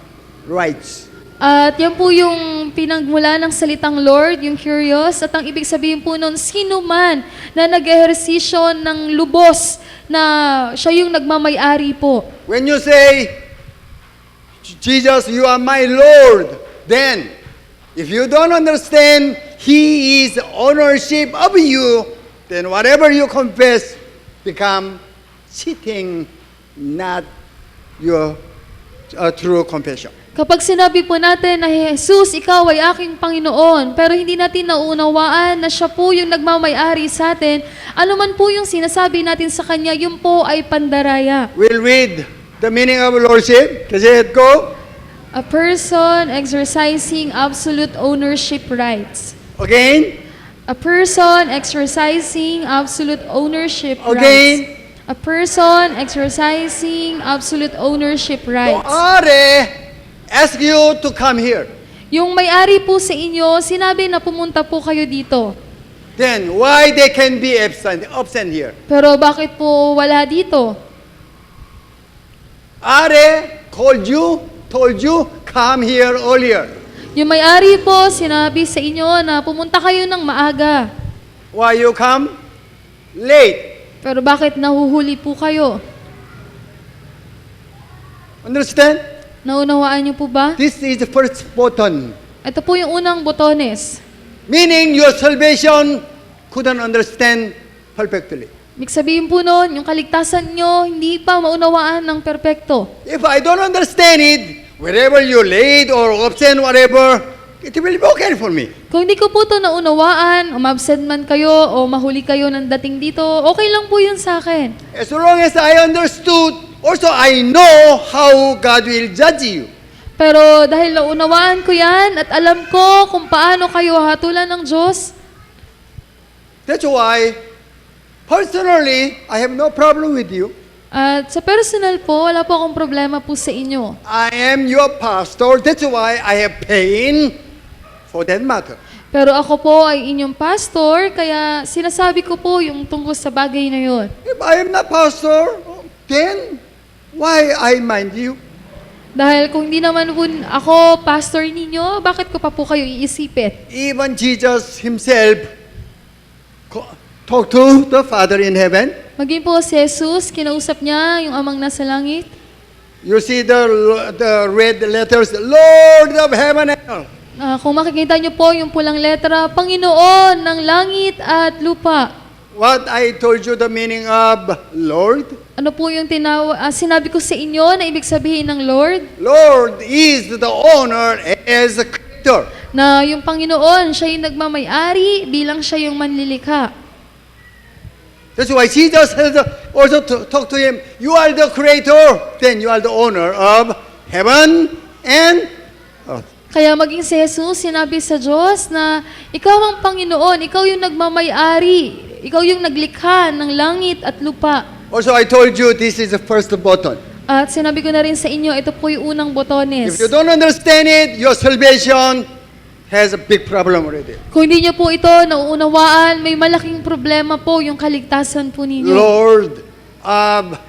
Rights. At yan po yung pinagmula ng salitang Lord, yung curious. At ang ibig sabihin po nun, sino man na nag-ehersisyo ng lubos na siya yung nagmamay-ari po. When you say, Jesus, you are my Lord, then, if you don't understand He is ownership of you, then whatever you confess become cheating, not your true confession. Kapag sinabi po natin na Jesus, ikaw ay aking Panginoon, pero hindi natin nauunawaan na siya po yung nagmamay-ari sa atin, ano man po yung sinasabi natin sa Kanya, yun po ay pandaraya. We'll read the meaning of lordship. Kasi it go. A person exercising absolute ownership rights. Again. A person exercising absolute ownership Again. rights. A person exercising absolute ownership Kung rights. are, ask you to come here. Yung may-ari po sa inyo, sinabi na pumunta po kayo dito. Then, why they can be absent here? Pero bakit po wala dito? Are told you, come here earlier. Yung may-ari po, sinabi sa inyo na pumunta kayo ng maaga. Why you come late? Pero bakit nahuhuli po kayo? Understand? Naunawaan niyo po ba? This is the first button. Ito po yung unang botones. Meaning your salvation couldn't understand perfectly. Ibig sabihin po nun, yung kaligtasan nyo, hindi pa maunawaan ng perpekto. If I don't understand it, wherever you late or absent, whatever, it will be okay for me. Kung hindi ko po ito naunawaan, umabsent man kayo o mahuli kayo ng dating dito, okay lang po yun sa akin. As long as I understood, also I know how God will judge you. Pero dahil naunawaan ko yan at alam ko kung paano kayo hatulan ng Diyos, That's why, personally, I have no problem with you. At sa personal po, wala po akong problema po sa inyo. I am your pastor. That's why I have pain for that matter. Pero ako po ay inyong pastor, kaya sinasabi ko po yung tungkol sa bagay na yon. If I am not pastor, then why I mind you? Dahil kung hindi naman po ako pastor ninyo, bakit ko pa po kayo iisipin? Even Jesus himself talked to the Father in heaven. Maging po si Jesus, kinausap niya yung amang nasa langit. You see the red letters, Lord of heaven and earth. Kung makikita niyo po yung pulang letra, Panginoon ng langit at lupa. What I told you the meaning of Lord? Ano po yung sinabi ko sa inyo na ibig sabihin ng Lord? Lord is the owner as a creator. Na yung Panginoon, siya yung nagmamay-ari bilang siya yung manlilikha. That's why Jesus has also talked to him, you are the creator, then you are the owner of heaven and earth. Kaya maging si Jesus, sinabi sa Diyos na ikaw ang Panginoon, ikaw yung nagmamay-ari, ikaw yung naglikha ng langit at lupa. Also, I told you this is the first button. At sinabi ko na rin sa inyo, ito po yung unang botones. If you don't understand it, your salvation has a big problem already. Kung hindi niyo po ito nauunawaan, may malaking problema po yung kaligtasan po ninyo. Lord of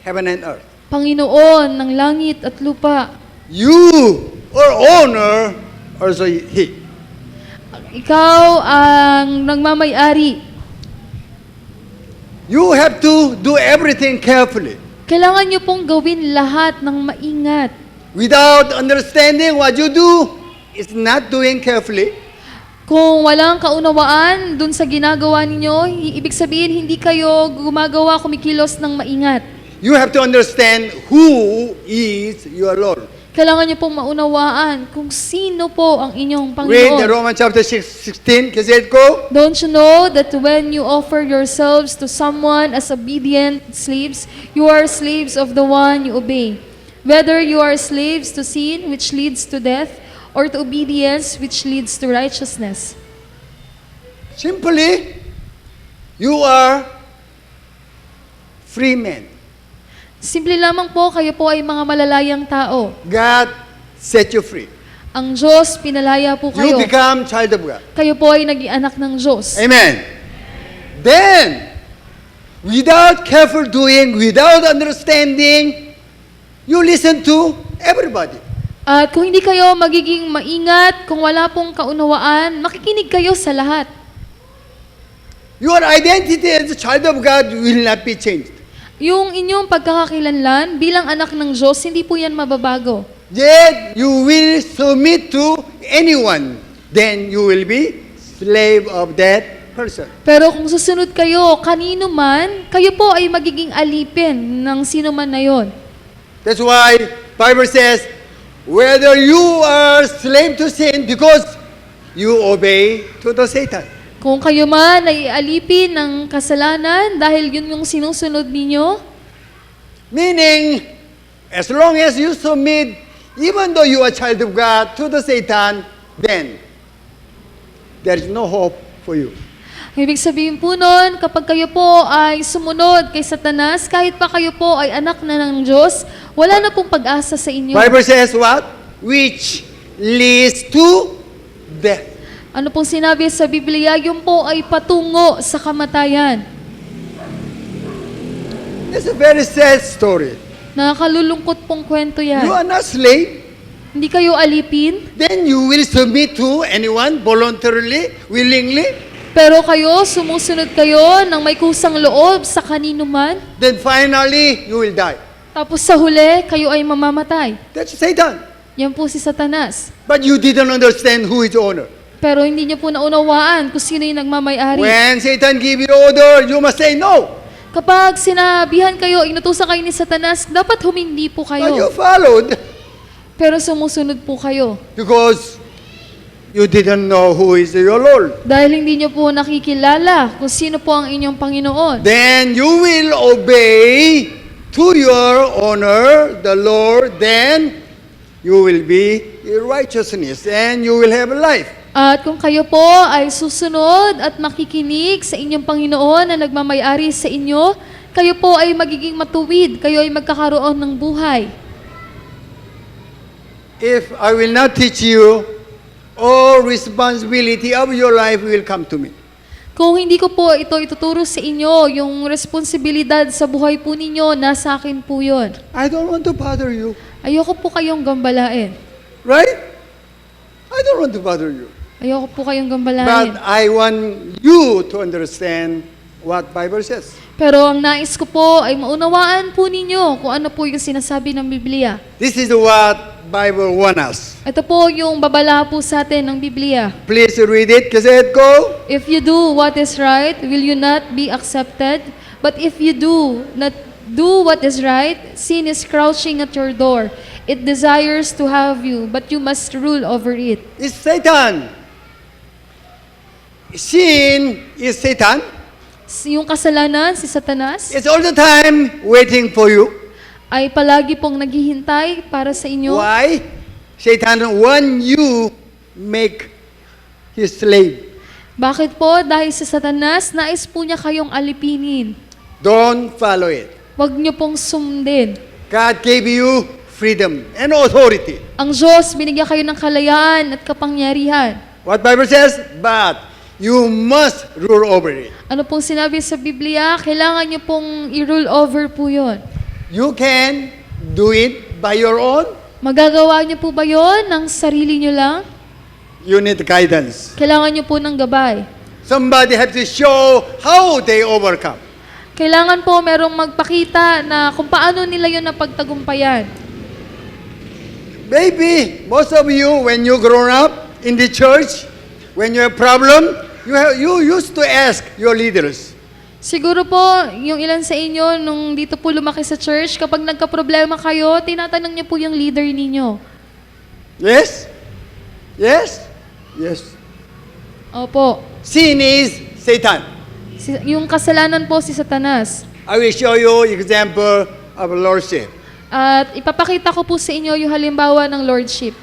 heaven and earth. Panginoon ng langit at lupa. You are owner, also He. Ikaw ang nagmamay-ari. You have to do everything carefully. Kailangan niyo pong gawin lahat ng maingat. Without understanding what you do, it's not doing carefully. Kung walang kaunawaan dun sa ginagawa ninyo, ibig sabihin hindi kayo gumagawa, kumikilos ng maingat. You have to understand who is your Lord. Kailangan niyo pong maunawaan kung sino po ang inyong Read the Panginoon. Romans chapter 16, kasi it go. Don't you know that when you offer yourselves to someone as obedient slaves, you are slaves of the one you obey? Whether you are slaves to sin, which leads to death, or to obedience, which leads to righteousness. Simply, you are free men. Simple lamang po, kayo po ay mga malalayang tao. God set you free. Ang Diyos, pinalaya po You kayo. become child of God. Kayo po ay naging anak ng Diyos. Amen. Then, without careful doing, without understanding, you listen to everybody. At kung hindi kayo magiging maingat, kung wala pong kaunawaan, makikinig kayo sa lahat. Your identity as a child of God will not be changed. Yung inyong pagkakakilanlan bilang anak ng Diyos, hindi po yan mababago. Yet, you will submit to anyone. Then, you will be slave of that person. Pero kung susunod kayo, kanino man, kayo po ay magiging alipin ng sino man na yon. That's why Bible says, whether you are slave to sin because you obey to the Satan. Kung kayo man ay alipin ng kasalanan dahil yun yung sinusunod ninyo, Meaning, as long as you submit, even though you are a child of God, to the Satan, then there is no hope for you. ibig sabihin po nun, kapag kayo po ay sumunod kay Satanas, kahit pa kayo po ay anak na ng Diyos, wala na pong pag-asa sa inyo. Bible says what? Which leads to death. Ano pong sinabi sa Biblia, yun po ay patungo sa kamatayan. It's a very sad story. Nakakalulungkot pong kwento You yan. are not slave, Hindi kayo alipin, then you will submit to anyone voluntarily, willingly. pero kayo, sumusunod kayo ng may kusang loob sa kanino man, Then finally, you will die. tapos sa huli, kayo ay mamamatay. That's Satan. Yan po si Satanas. But you didn't understand who is the owner. Pero hindi niyo po naunawaan kung sino yung nagmamay-ari. When Satan give you order, you must say no. Kapag sinabihan kayo, inutusan kayo ni Satanas, dapat humindi po But you kayo. followed Pero sumusunod po kayo. because you didn't know who is your Lord. Dahil hindi niyo po nakikilala kung sino po ang inyong Panginoon. Then you will obey to your honor the Lord. Then you will be in righteousness and you will have life. At kung kayo po ay susunod at makikinig sa inyong Panginoon na nagmamayari sa inyo, kayo po ay magiging matuwid, kayo ay magkakaroon ng buhay. If I will not teach you, all responsibility of your life will come to me. Kung hindi ko po ito ituturo sa inyo, yung responsibilidad sa buhay po ninyo, nasa akin po yun. I don't want to bother you. Ayoko po kayong gambalain. Right? I don't want to bother you. Ayoko po kayong But gambalain. I want you to understand what Bible says. Pero ang nais ko po ay maunawaan po ninyo kung ano po yung sinasabi ng Biblia. This is what Bible wants us. Ito po yung babala po sa atin ng Biblia. Please read it. Kasi go. If you do what is right, will you not be accepted? But if you do not do what is right, sin is crouching at your door. It desires to have you, but you must rule over it. It's Satan. Sin is Satan. Yung kasalanan, si Satanas, It's all the time waiting for you. ay palagi pong naghihintay para sa inyo. Why? Satan want you make his slave. Bakit po? Dahil sa Satanas, nais po niya kayong alipinin. Don't follow it. Huwag niyo pong sundin. God gave you freedom and authority. Ang Diyos, binigyan kayo ng kalayaan at kapangyarihan. What Bible says? But you must rule over it. Ano pong sinabi sa Biblia? Kailangan niyo pong i-rule over po yun. You can do it by your own. Magagawa niyo po ba yun ng sarili niyo lang? You need guidance. Kailangan niyo po ng gabay. Somebody have to show how they overcome. Kailangan po merong magpakita na kung paano nila yun napagtagumpayan. Maybe most of you, when you grown up in the church, when you have problem, you used to ask your leaders. Siguro po, yung ilan sa inyo, nung dito po lumaki sa church, kapag nagka-problema kayo, tinatanong niyo po yung leader ninyo. Yes? Yes? Yes. Opo. Sin is Satan. Yung kasalanan po si Satanas. I will show you example of lordship. At ipapakita ko po sa inyo yung halimbawa ng lordship.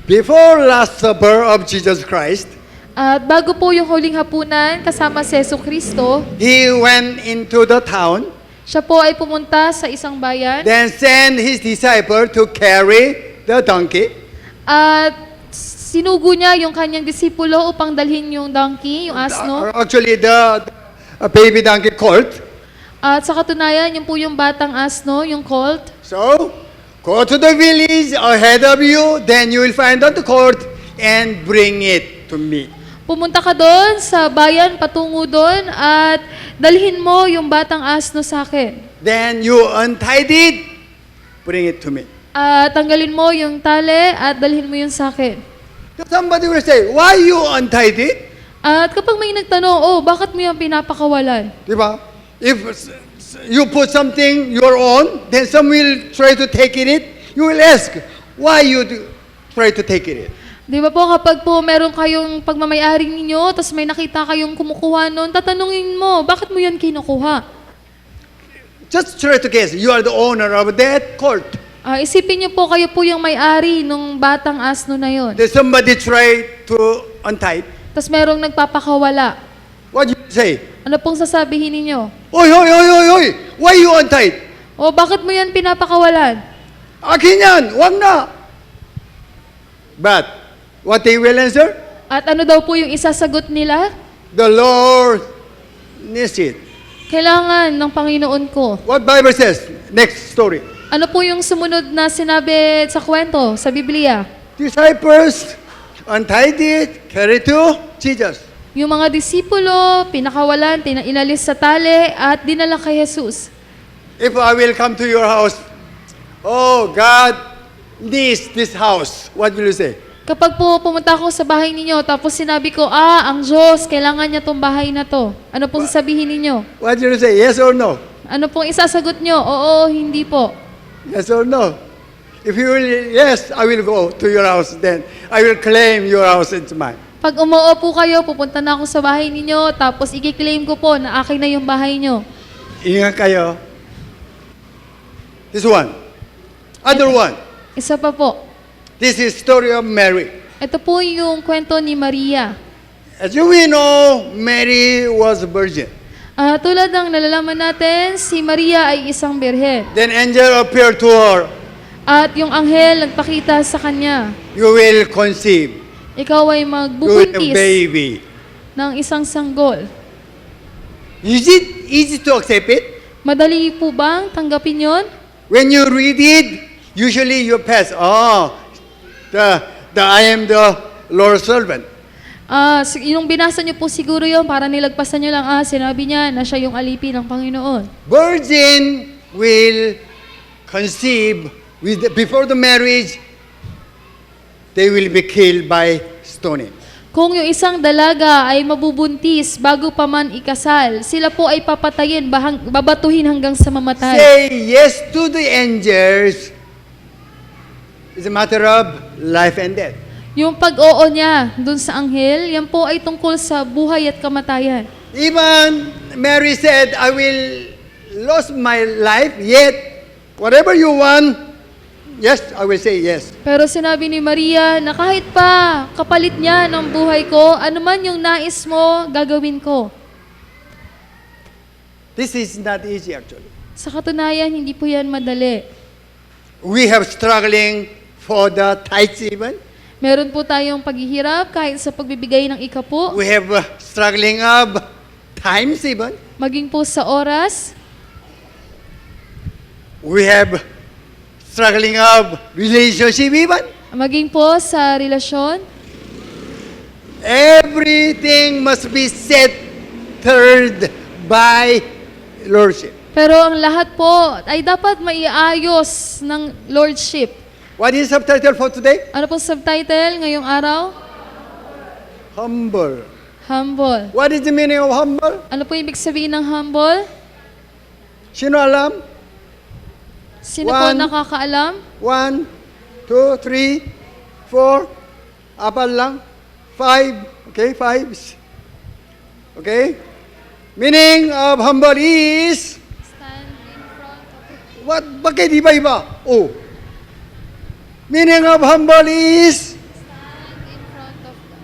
Before Last Supper of Jesus Christ, At bago po yung huling hapunan kasama si Jesucristo, he went into the town, siya po ay pumunta sa isang bayan then sent his disciple to carry the donkey. at sinugo niya yung kanyang disipulo upang dalhin yung donkey, yung asno. Actually, the baby donkey colt. At sa katunayan, yun po yung batang asno, yung colt. So, go to the village ahead of you, then you will find out the colt and bring it to me. Pumunta ka doon sa bayan, patungo doon, at dalhin mo yung batang asno sa akin. Then you untie it, bring it to me. At tanggalin mo yung tali at dalhin mo yun sa akin. Somebody will say, why you untied it? At kapag may nagtanong, oh, bakit mo yung pinapakawalan? Diba? If you put something your own, then some will try to take it. You will ask, why you try to take it? Di ba po, kapag po meron kayong pagmamayaring ninyo, tapos may nakita kayong kumukuha nun, tatanungin mo, bakit mo yan kinukuha? Just try to guess, you are the owner of that colt. Isipin niyo po, kayo po yung may-ari nung batang asno na yon. Then somebody try to untie it. Tapos merong nagpapakawala. What you say? Ano pong sasabihin ninyo? Oy, oy, oy, oy, oy! Why you untie it? O, bakit mo yan pinapakawalan? Akin yan! Wag na! But, what they will answer? At ano daw po yung isasagot nila? The Lord needs it. Kailangan ng Panginoon ko. What Bible says? Next story. Ano po yung sumunod na sinabi sa kwento, sa Biblia? Disciples untied it, carried to Jesus. Yung mga disipulo, pinakawalan, inalis sa tali, at dinala kay Jesus. If I will come to your house, oh, God needs this house. What will you say? Kapag po pumunta ako sa bahay ninyo, tapos sinabi ko, ang Diyos, kailangan niya tong bahay na to. Ano pong sasabihin ninyo? What will you say? Yes or no? Ano pong isasagot nyo? Oo, hindi po. Yes or no? If you will, yes, I will go to your house. Then I will claim your house as mine. Pag umuo po kayo, pupunta na ako sa bahay ninyo, tapos i-claim ko po na akin na yung bahay nyo. Ingat kayo. This one. Other one. Isa pa po. This is story of Mary. Ito po yung kwento ni Maria. As we know, Mary was a virgin. Tulad ng nalalaman natin, si Maria ay isang birhen. Then angel appeared to her. At yung anghel nagpakita sa kanya, You will conceive. ikaw ay You will have a magbubuntis baby. ng isang sanggol. Is it easy to accept it? Madali po bang tanggapin yon? When you read it, usually you pass. Oh, I am the Lord's servant. Yung binasa niyo po siguro yon para nilagpasan niyo lang, sinabi niya na siya yung alipin ng Panginoon. Virgin will conceive before the marriage. They will be killed by stoning. Kung yung isang dalaga ay mabubuntis bago pa man ikasal, sila po ay papatayin, babatuhin hanggang sa mamatay. Say yes to the angels. It's a matter of life and death. Yung pag-oo niya dun sa anghel, yan po ay tungkol sa buhay at kamatayan. Even Mary said, I will lose my life, yet whatever you want, yes, I will say yes. Pero sinabi ni Maria na kahit pa kapalit niya ng buhay ko, anuman yung nais mo, gagawin ko. This is not easy actually. Sa katunayan, hindi po yan madali. We have struggling for the tithes even. Meron po tayong paghihirap kahit sa pagbibigay ng ikapo, We have struggling of times even. maging po sa oras, We have struggling of relationship even. maging po sa relasyon. Everything must be settled by Lordship. Pero ang lahat po ay dapat maiayos ng Lordship. What is subtitle for today? Ano po subtitle ngayong araw? Humble. Humble. What is the meaning of humble? Ano po ibig sabihin ng humble? Sino alam? Sino po One. nakakaalam? 1, 2, 3, 4, apat lang, 5, okay, 5. Okay? Meaning of humble is, Stand in front of what, bakit iba-iba? Oh. Meaning of humble is, Stand in front of God.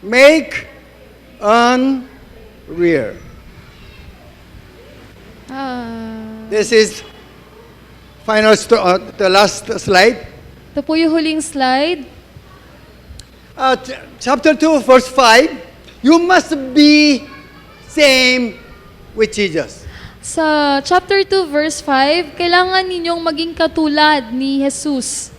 make on rear. This is the last slide. Ito po yung huling slide. Chapter 2, verse 5, you must be same with Jesus. Sa chapter 2, verse 5, kailangan ninyong maging katulad ni Jesus.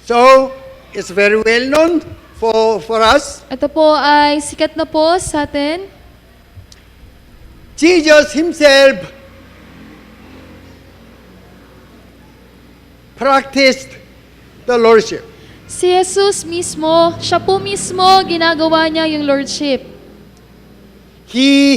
So, it's very well known for us. Ito po ay sikat na po sa atin. Jesus himself practiced the Lordship. Si Jesus mismo, siya po mismo, ginagawa niya yung Lordship. He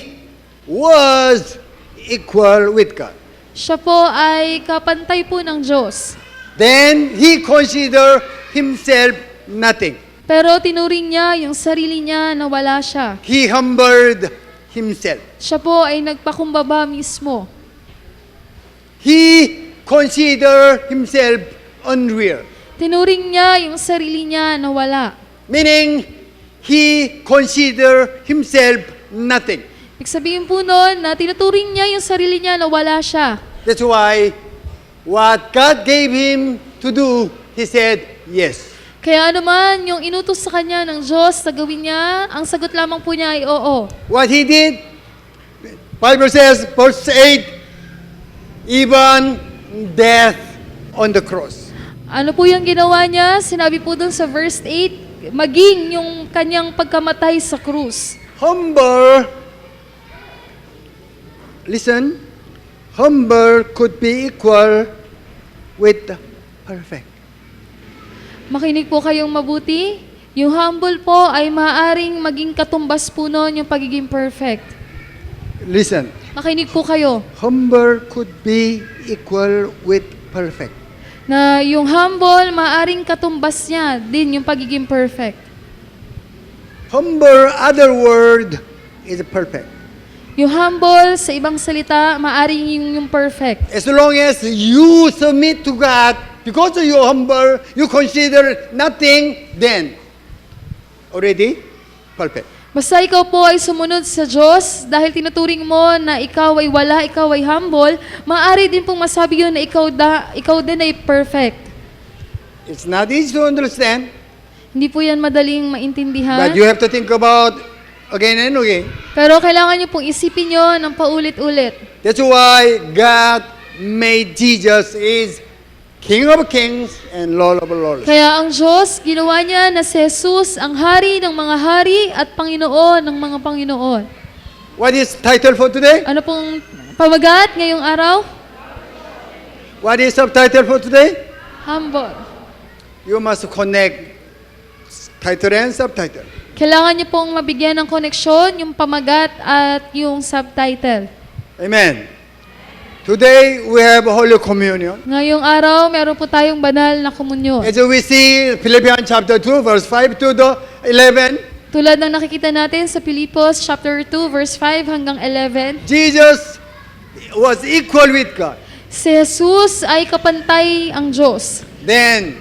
was equal with God. Siya po ay kapantay po ng Diyos. Then he considered himself nothing. Pero tinuring niya yung sarili niya na wala siya. He humbled himself. Siya po ay nagpakumbaba mismo. He considered himself unreal. Tinuring niya yung sarili niya na wala. Meaning, he considered himself nothing. Ibig sabihin po noon na tinuturing niya yung sarili niya na wala siya. That's why, what God gave him to do, he said, yes. Kaya naman, yung inutos sa kanya ng Diyos na gawin niya, ang sagot lamang po niya ay oo. What he did, Bible says, verse 8, even death on the cross. Ano po yung ginawa niya? Sinabi po dun sa verse 8, maging yung kanyang pagkamatay sa krus. Humble, listen, humble could be equal with perfect. Makinig po kayong mabuti. Yung humble po ay maaring maging katumbas po nun yung pagiging perfect. Listen, Makinig po kayo. humble could be equal with perfect. Na yung humble, maaring katumbas niya din yung pagiging perfect. Humble, other word, is perfect. Yung humble, sa ibang salita, maaring yung perfect. As long as you submit to God, because you're humble, you consider nothing, then already perfect. Basta ikaw po ay sumunod sa Diyos dahil tinuturing mo na ikaw ay wala, ikaw ay humble, maaari din pong masabi yun na ikaw din ay perfect. It's not easy to understand, Hindi po yan madaling maintindihan. but you have to think about again and again. Pero kailangan niyo pong isipin yun ng paulit-ulit. That's why God made Jesus is King of Kings and Lord of Lords. Kaya ang Diyos, ginawa niya na si Jesus ang hari ng mga hari at Panginoon ng mga Panginoon. What is title for today? Ano pong pamagat ngayong araw? What is subtitle for today? Humble. You must connect title and subtitle. Kailangan niyo pong mabigyan ng koneksyon yung pamagat at yung subtitle. Amen. Today we have Holy Communion. Ngayong araw, meron po tayong banal na komunyon. As we see Philippians chapter 2 verse 5 to the 11, Tulad ng nakikita natin sa Pilipos chapter 2 verse 5 hanggang 11, Jesus was equal with God. si Jesus ay kapantay ang Diyos. Then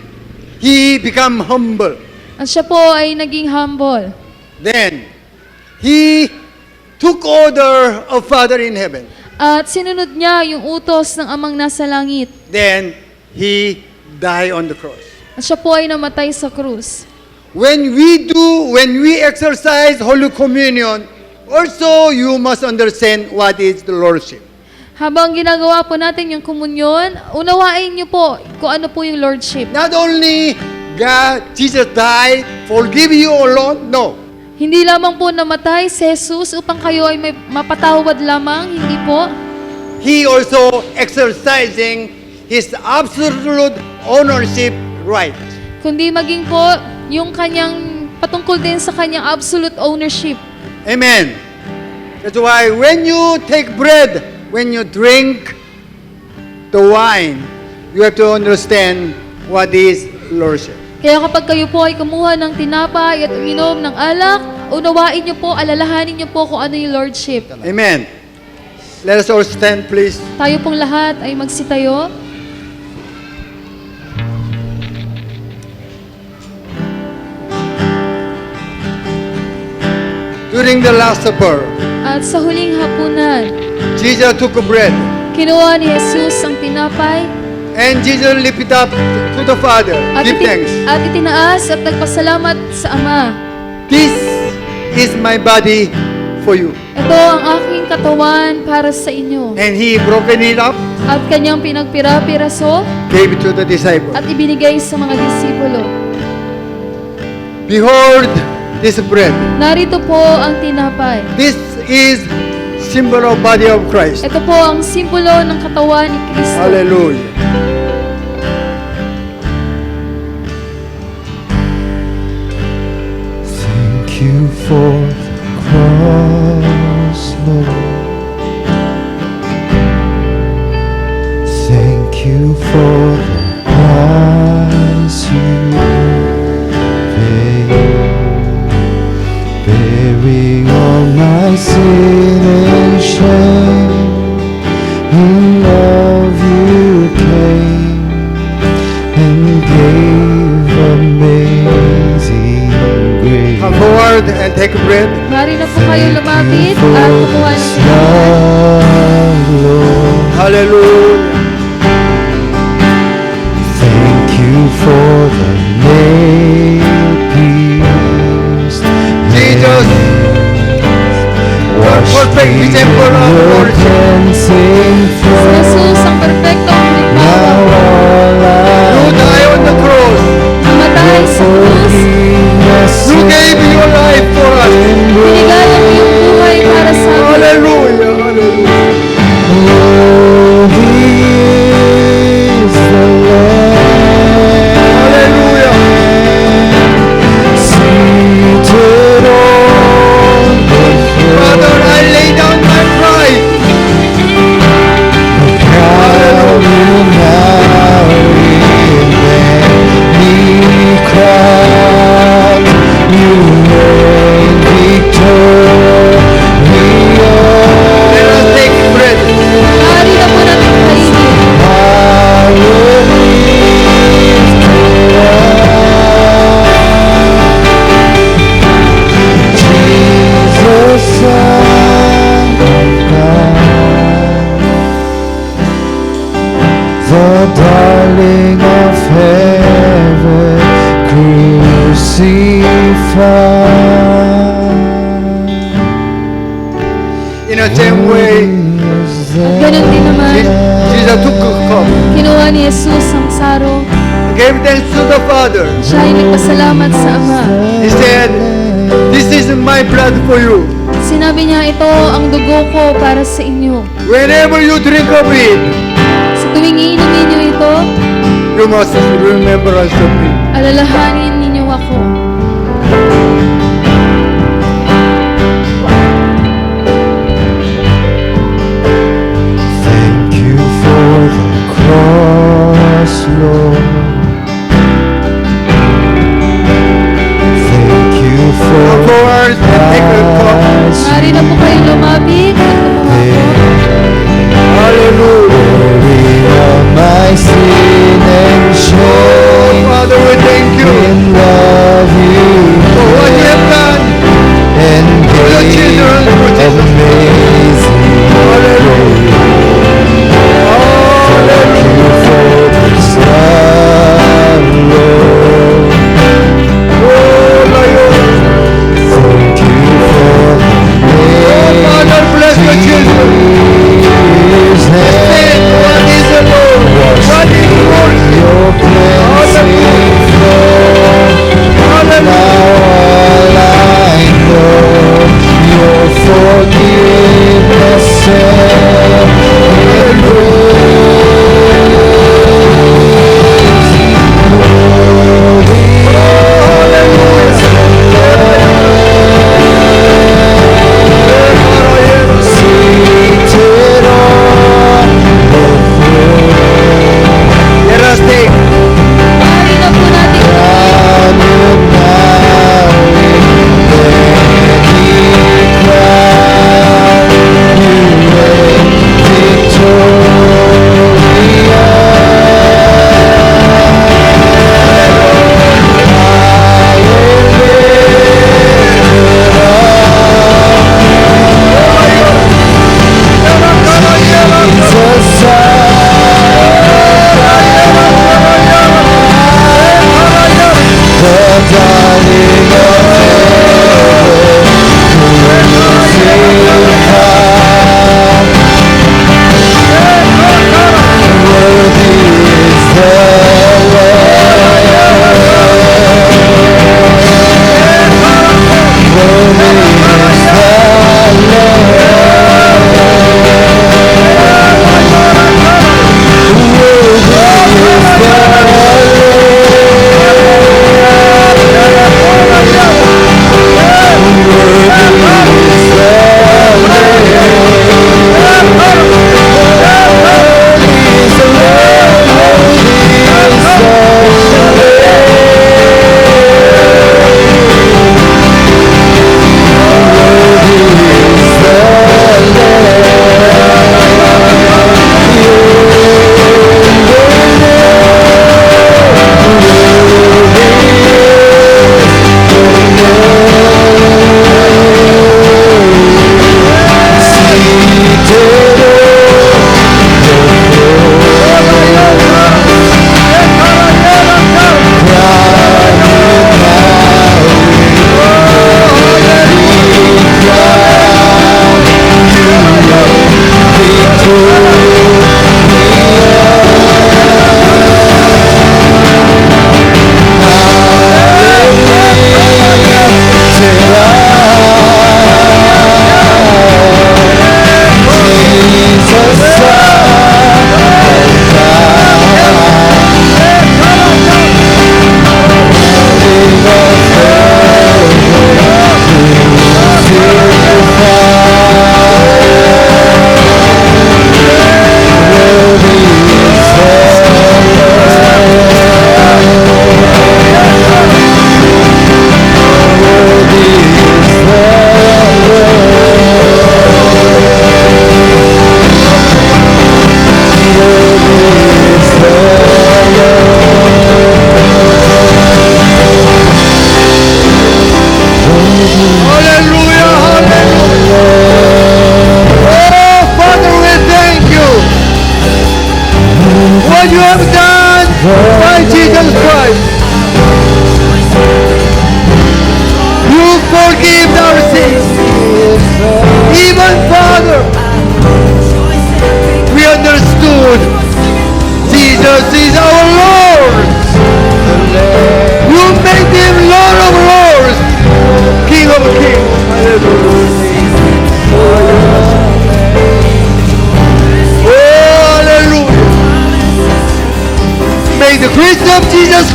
he became humble. At siya po ay naging humble. Then he took order of Father in heaven. At sinunod niya yung utos ng Amang nasa langit. Then he died on the cross. At siya po ay namatay sa krus. When we exercise Holy Communion, also you must understand what is the Lordship. Habang ginagawa po natin yung komunyon, unawain niyo po kung ano po yung Lordship. Not only God, Jesus died, forgive you alone, no. Hindi lamang po namatay si Jesus upang kayo ay may mapatawad lamang, hindi po. He also exercising his absolute ownership right. Kundi maging po yung kanyang patungkol din sa kanyang absolute ownership. Amen. That's why when you take bread, when you drink the wine, you have to understand what is Lordship. Kaya kapag kayo po ay kumuha ng tinapay at uminom ng alak, unawain niyo po, alalahanin niyo po kung ano yung Lordship. Amen. Let us all stand, please. Tayo pong lahat ay magsitayo. During the Last Supper, At sa huling hapunan, Jesus took bread kinuha ni Jesus ang tinapay and Jesus lifted up to the Father. at, Give thanks. at itinaas at nagpasalamat sa Ama. This is my body for you. Ito ang aking katawan para sa inyo. And he broken it up, At kanyang pinagpira-piraso gave it to the disciples. at ibinigay sa mga disipulo. Behold this bread. Narito po ang tinapay. This is symbol of body of Christ. Ito po ang simbolo ng katawan ni Kristo. Hallelujah. Thank you for the cross, Lord. Thank you for the price you paid, bearing all my sin and shame. In love you came and gave amazing grace. Come forward and take bread. Mari na po kayo lumapit at kumuha ng tinapay. Love, Lord. Hallelujah. Thank you for the nail-pierced Jesus, the perfect example of your Lordship. cleansing Si flow. Jesus ang perfectong Now halimbawa. You all I died on the cross. Namatay sa krus. forgiveness You gave your life for us. Binigay ang iyong buhay para sa amin. Hallelujah. Hallelujah. Worthy is the Lamb. Hallelujah. Seated on the Father, throne. I lay down my pride. The In the same way, At ganun din naman, Jesus took a cup, kinuha ni Jesus ang saro. gave thanks to the Father. Siya ay nagpasalamat sa Ama. He said, "This is my blood for you. Sinabi niya, ito ang dugo ko para sa inyo. Whenever you drink of it, Sa tuwing iinumin niyo ito, you must remember us of me." alalahanin ninyo ako. Thank you for the cross, Lord. Thank you for Come forward and take a cup. Maaari na po kayong lumapit at lumako. Hallelujah. bearing all my sin and shame. Father, we thank you In love you for what you have done. and For your children, for Jesus. amazing Hallelujah. Thank you for this love, Lord. Oh, Lord. Thank you for the Oh, Father, bless your children. His Say, what is the Lord? What is the Lord? your cleansing flow. Hallelujah. Now all I know, your forgiveness and Hallelujah. sweet to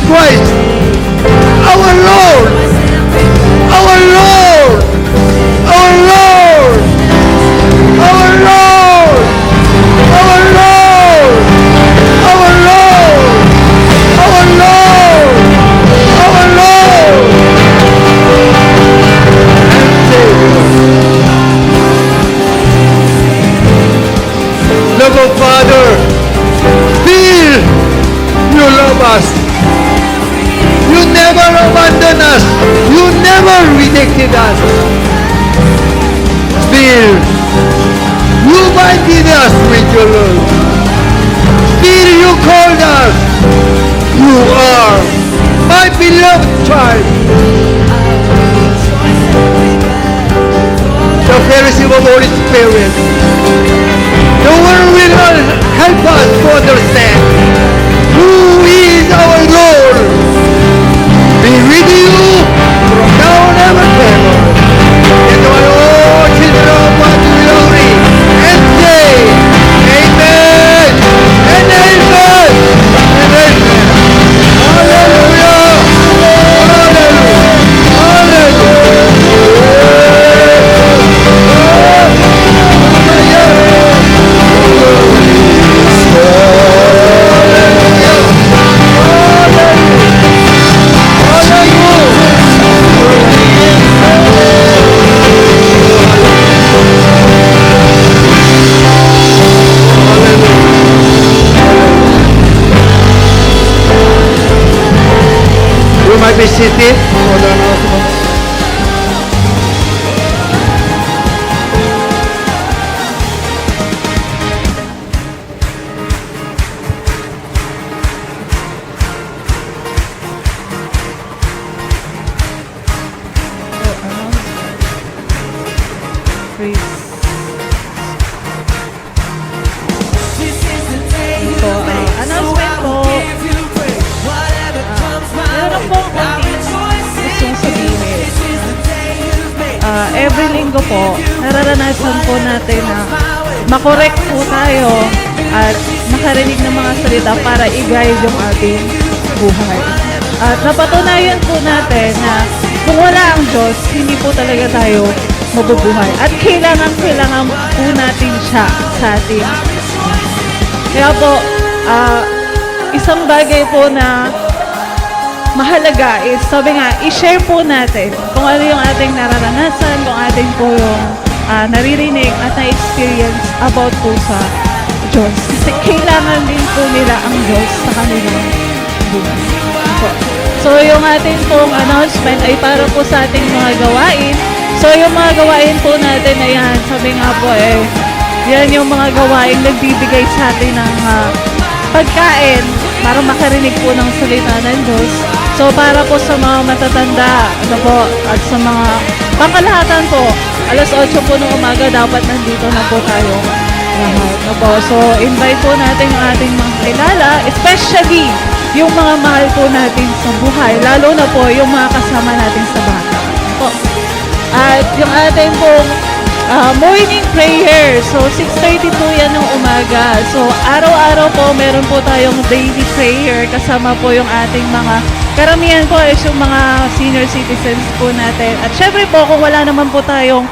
Christ, our Lord, our Lord, our Lord, our Lord, our Lord, our Lord, our Lord, our Lord, and Savior. Love of Father, feel you love us. You never abandon us. You never rejected us. Still, you minded us with your love. Still, you called us. You are my beloved child. The fellowship of Holy Spirit. The word will not help us to understand who is our Lord. Be with you from now on ever. And all children of God glory and say, Amen and Amen and Amen. Hallelujah. Hallelujah. You might be seated. Hold on a moment. Announcement po. Meron pong gustong sabihin. Every linggo po, nararanasan po natin na makorek po tayo at makarinig ng mga salita para i-guide yung ating buhay. At napatunayan po natin na kung wala ang Diyos, hindi po talaga tayo mabubuhay. At kailangan po natin siya sa ating. Kaya po, isang bagay po na mahalaga is, sabi nga, i-share po natin kung ano yung ating nararanasan, kung ating po yung naririnig at na-experience about po sa Diyos. Kasi kailangan din po nila ang Diyos sa kanilang buhay. So, yung ating pong announcement ay para po sa ating mga gawain. So, yung mga gawain po natin na yan, sabi nga po yan yung mga gawain nagbibigay sa atin ng pagkain para makarinig po ng salita ng Diyos. So, para po sa mga matatanda, at sa mga pangkalahatan po, alas 8 po ng umaga, dapat nandito na po tayo lahat. So, invite po natin yung ating mga kilala, especially yung mga mahal po natin sa buhay, lalo na po yung mga kasama natin sa bahay. At yung ating pong morning prayer. So, 6:30 po yan ng umaga. So, araw-araw po, meron po tayong daily prayer. Kasama po yung ating mga, karamihan po is yung mga senior citizens po natin. At syempre po, kung wala naman po tayong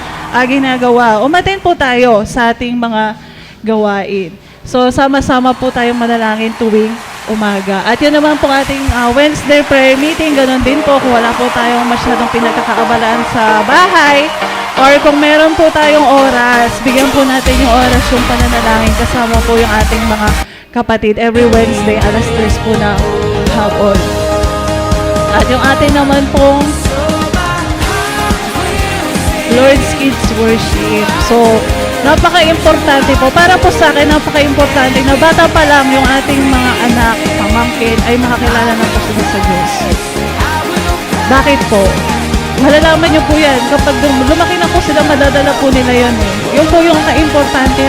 ginagawa, umaten po tayo sa ating mga gawain. So, sama-sama po tayong manalangin tuwing umaga. At yun naman po ating Wednesday prayer meeting. Ganon din po kung wala po tayong masyadong pinagkakaabalaan sa bahay. Or kung meron po tayong oras, bigyan po natin yung oras yung pananalangin kasama po yung ating mga kapatid every Wednesday, alas 3 po ng hapon. At yung ating naman pong Lord's Kids Worship. So, napaka-importante po. Para po sa akin, napaka-importante na bata pa lang yung ating mga anak, pamangkin, ay makakilala na po sila sa Diyos. Bakit po? Malalaman niyo po yan. Kapag lumaki na po sila, madadala po nila yan. Yung po yung ka-importante,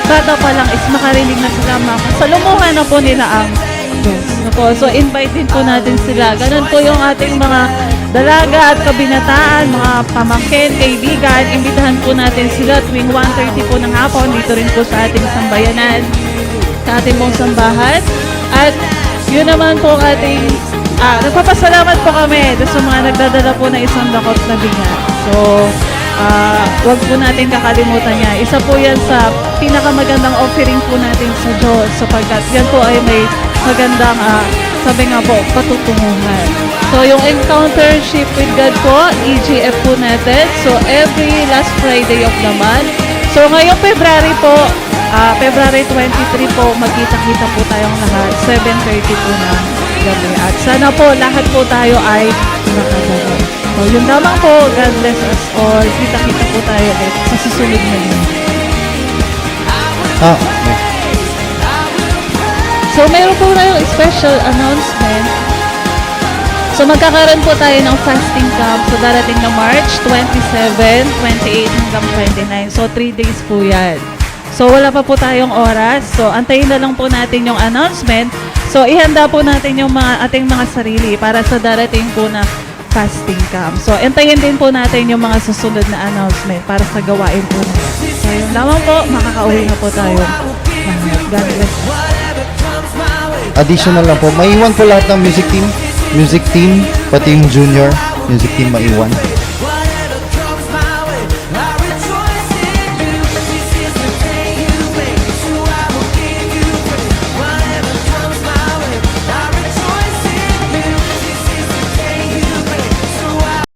bata pa lang is makarinig na sila, salumuhan na po nila ang Diyos. So, invite din po natin sila. Ganun po yung ating mga dalaga at kabinataan, mga pamangkin, kaibigan. Imbitahan po natin sila tuwing 1:30 po ng hapon dito rin po sa ating sambayanan, sa ating pong sambahan. At yun naman po ating nagpapasalamat po kami sa mga nagdadala po ng isang dakot na bigat. So, wag po natin kakalimutan niya. Isa po yan sa pinakamagandang offering po natin sa Diyos sapagkat yan po ay may magandang, sabi nga po, patutunguhan. So, yung Encountership with God po, EGF po natin. So, every last Friday of the month. So, ngayong February po, February 23 po, magkita-kita po tayong lahat. 7:30 po na gabi. At sana po, lahat po tayo ay nakagawa. So, yun lamang po. God bless us all. Kita-kita po tayo ulit sa susunod na yun. Okay. So, mayroon po tayong special announcement. So, magkakaroon po tayo ng fasting camp sa darating na March 27, 28 hanggang 29. So, 3 days po yan. So, wala pa po tayong oras. So, antayin na lang po natin yung announcement. So, ihanda po natin yung ating mga sarili para sa darating po na fasting camp. So, antayin din po natin yung mga susunod na announcement para sa gawain po natin. So, yun lamang po. Makakauwi na po tayo. God bless us. Additional lang po, maiwan po lahat ng music team, pati yung junior music team maiwan.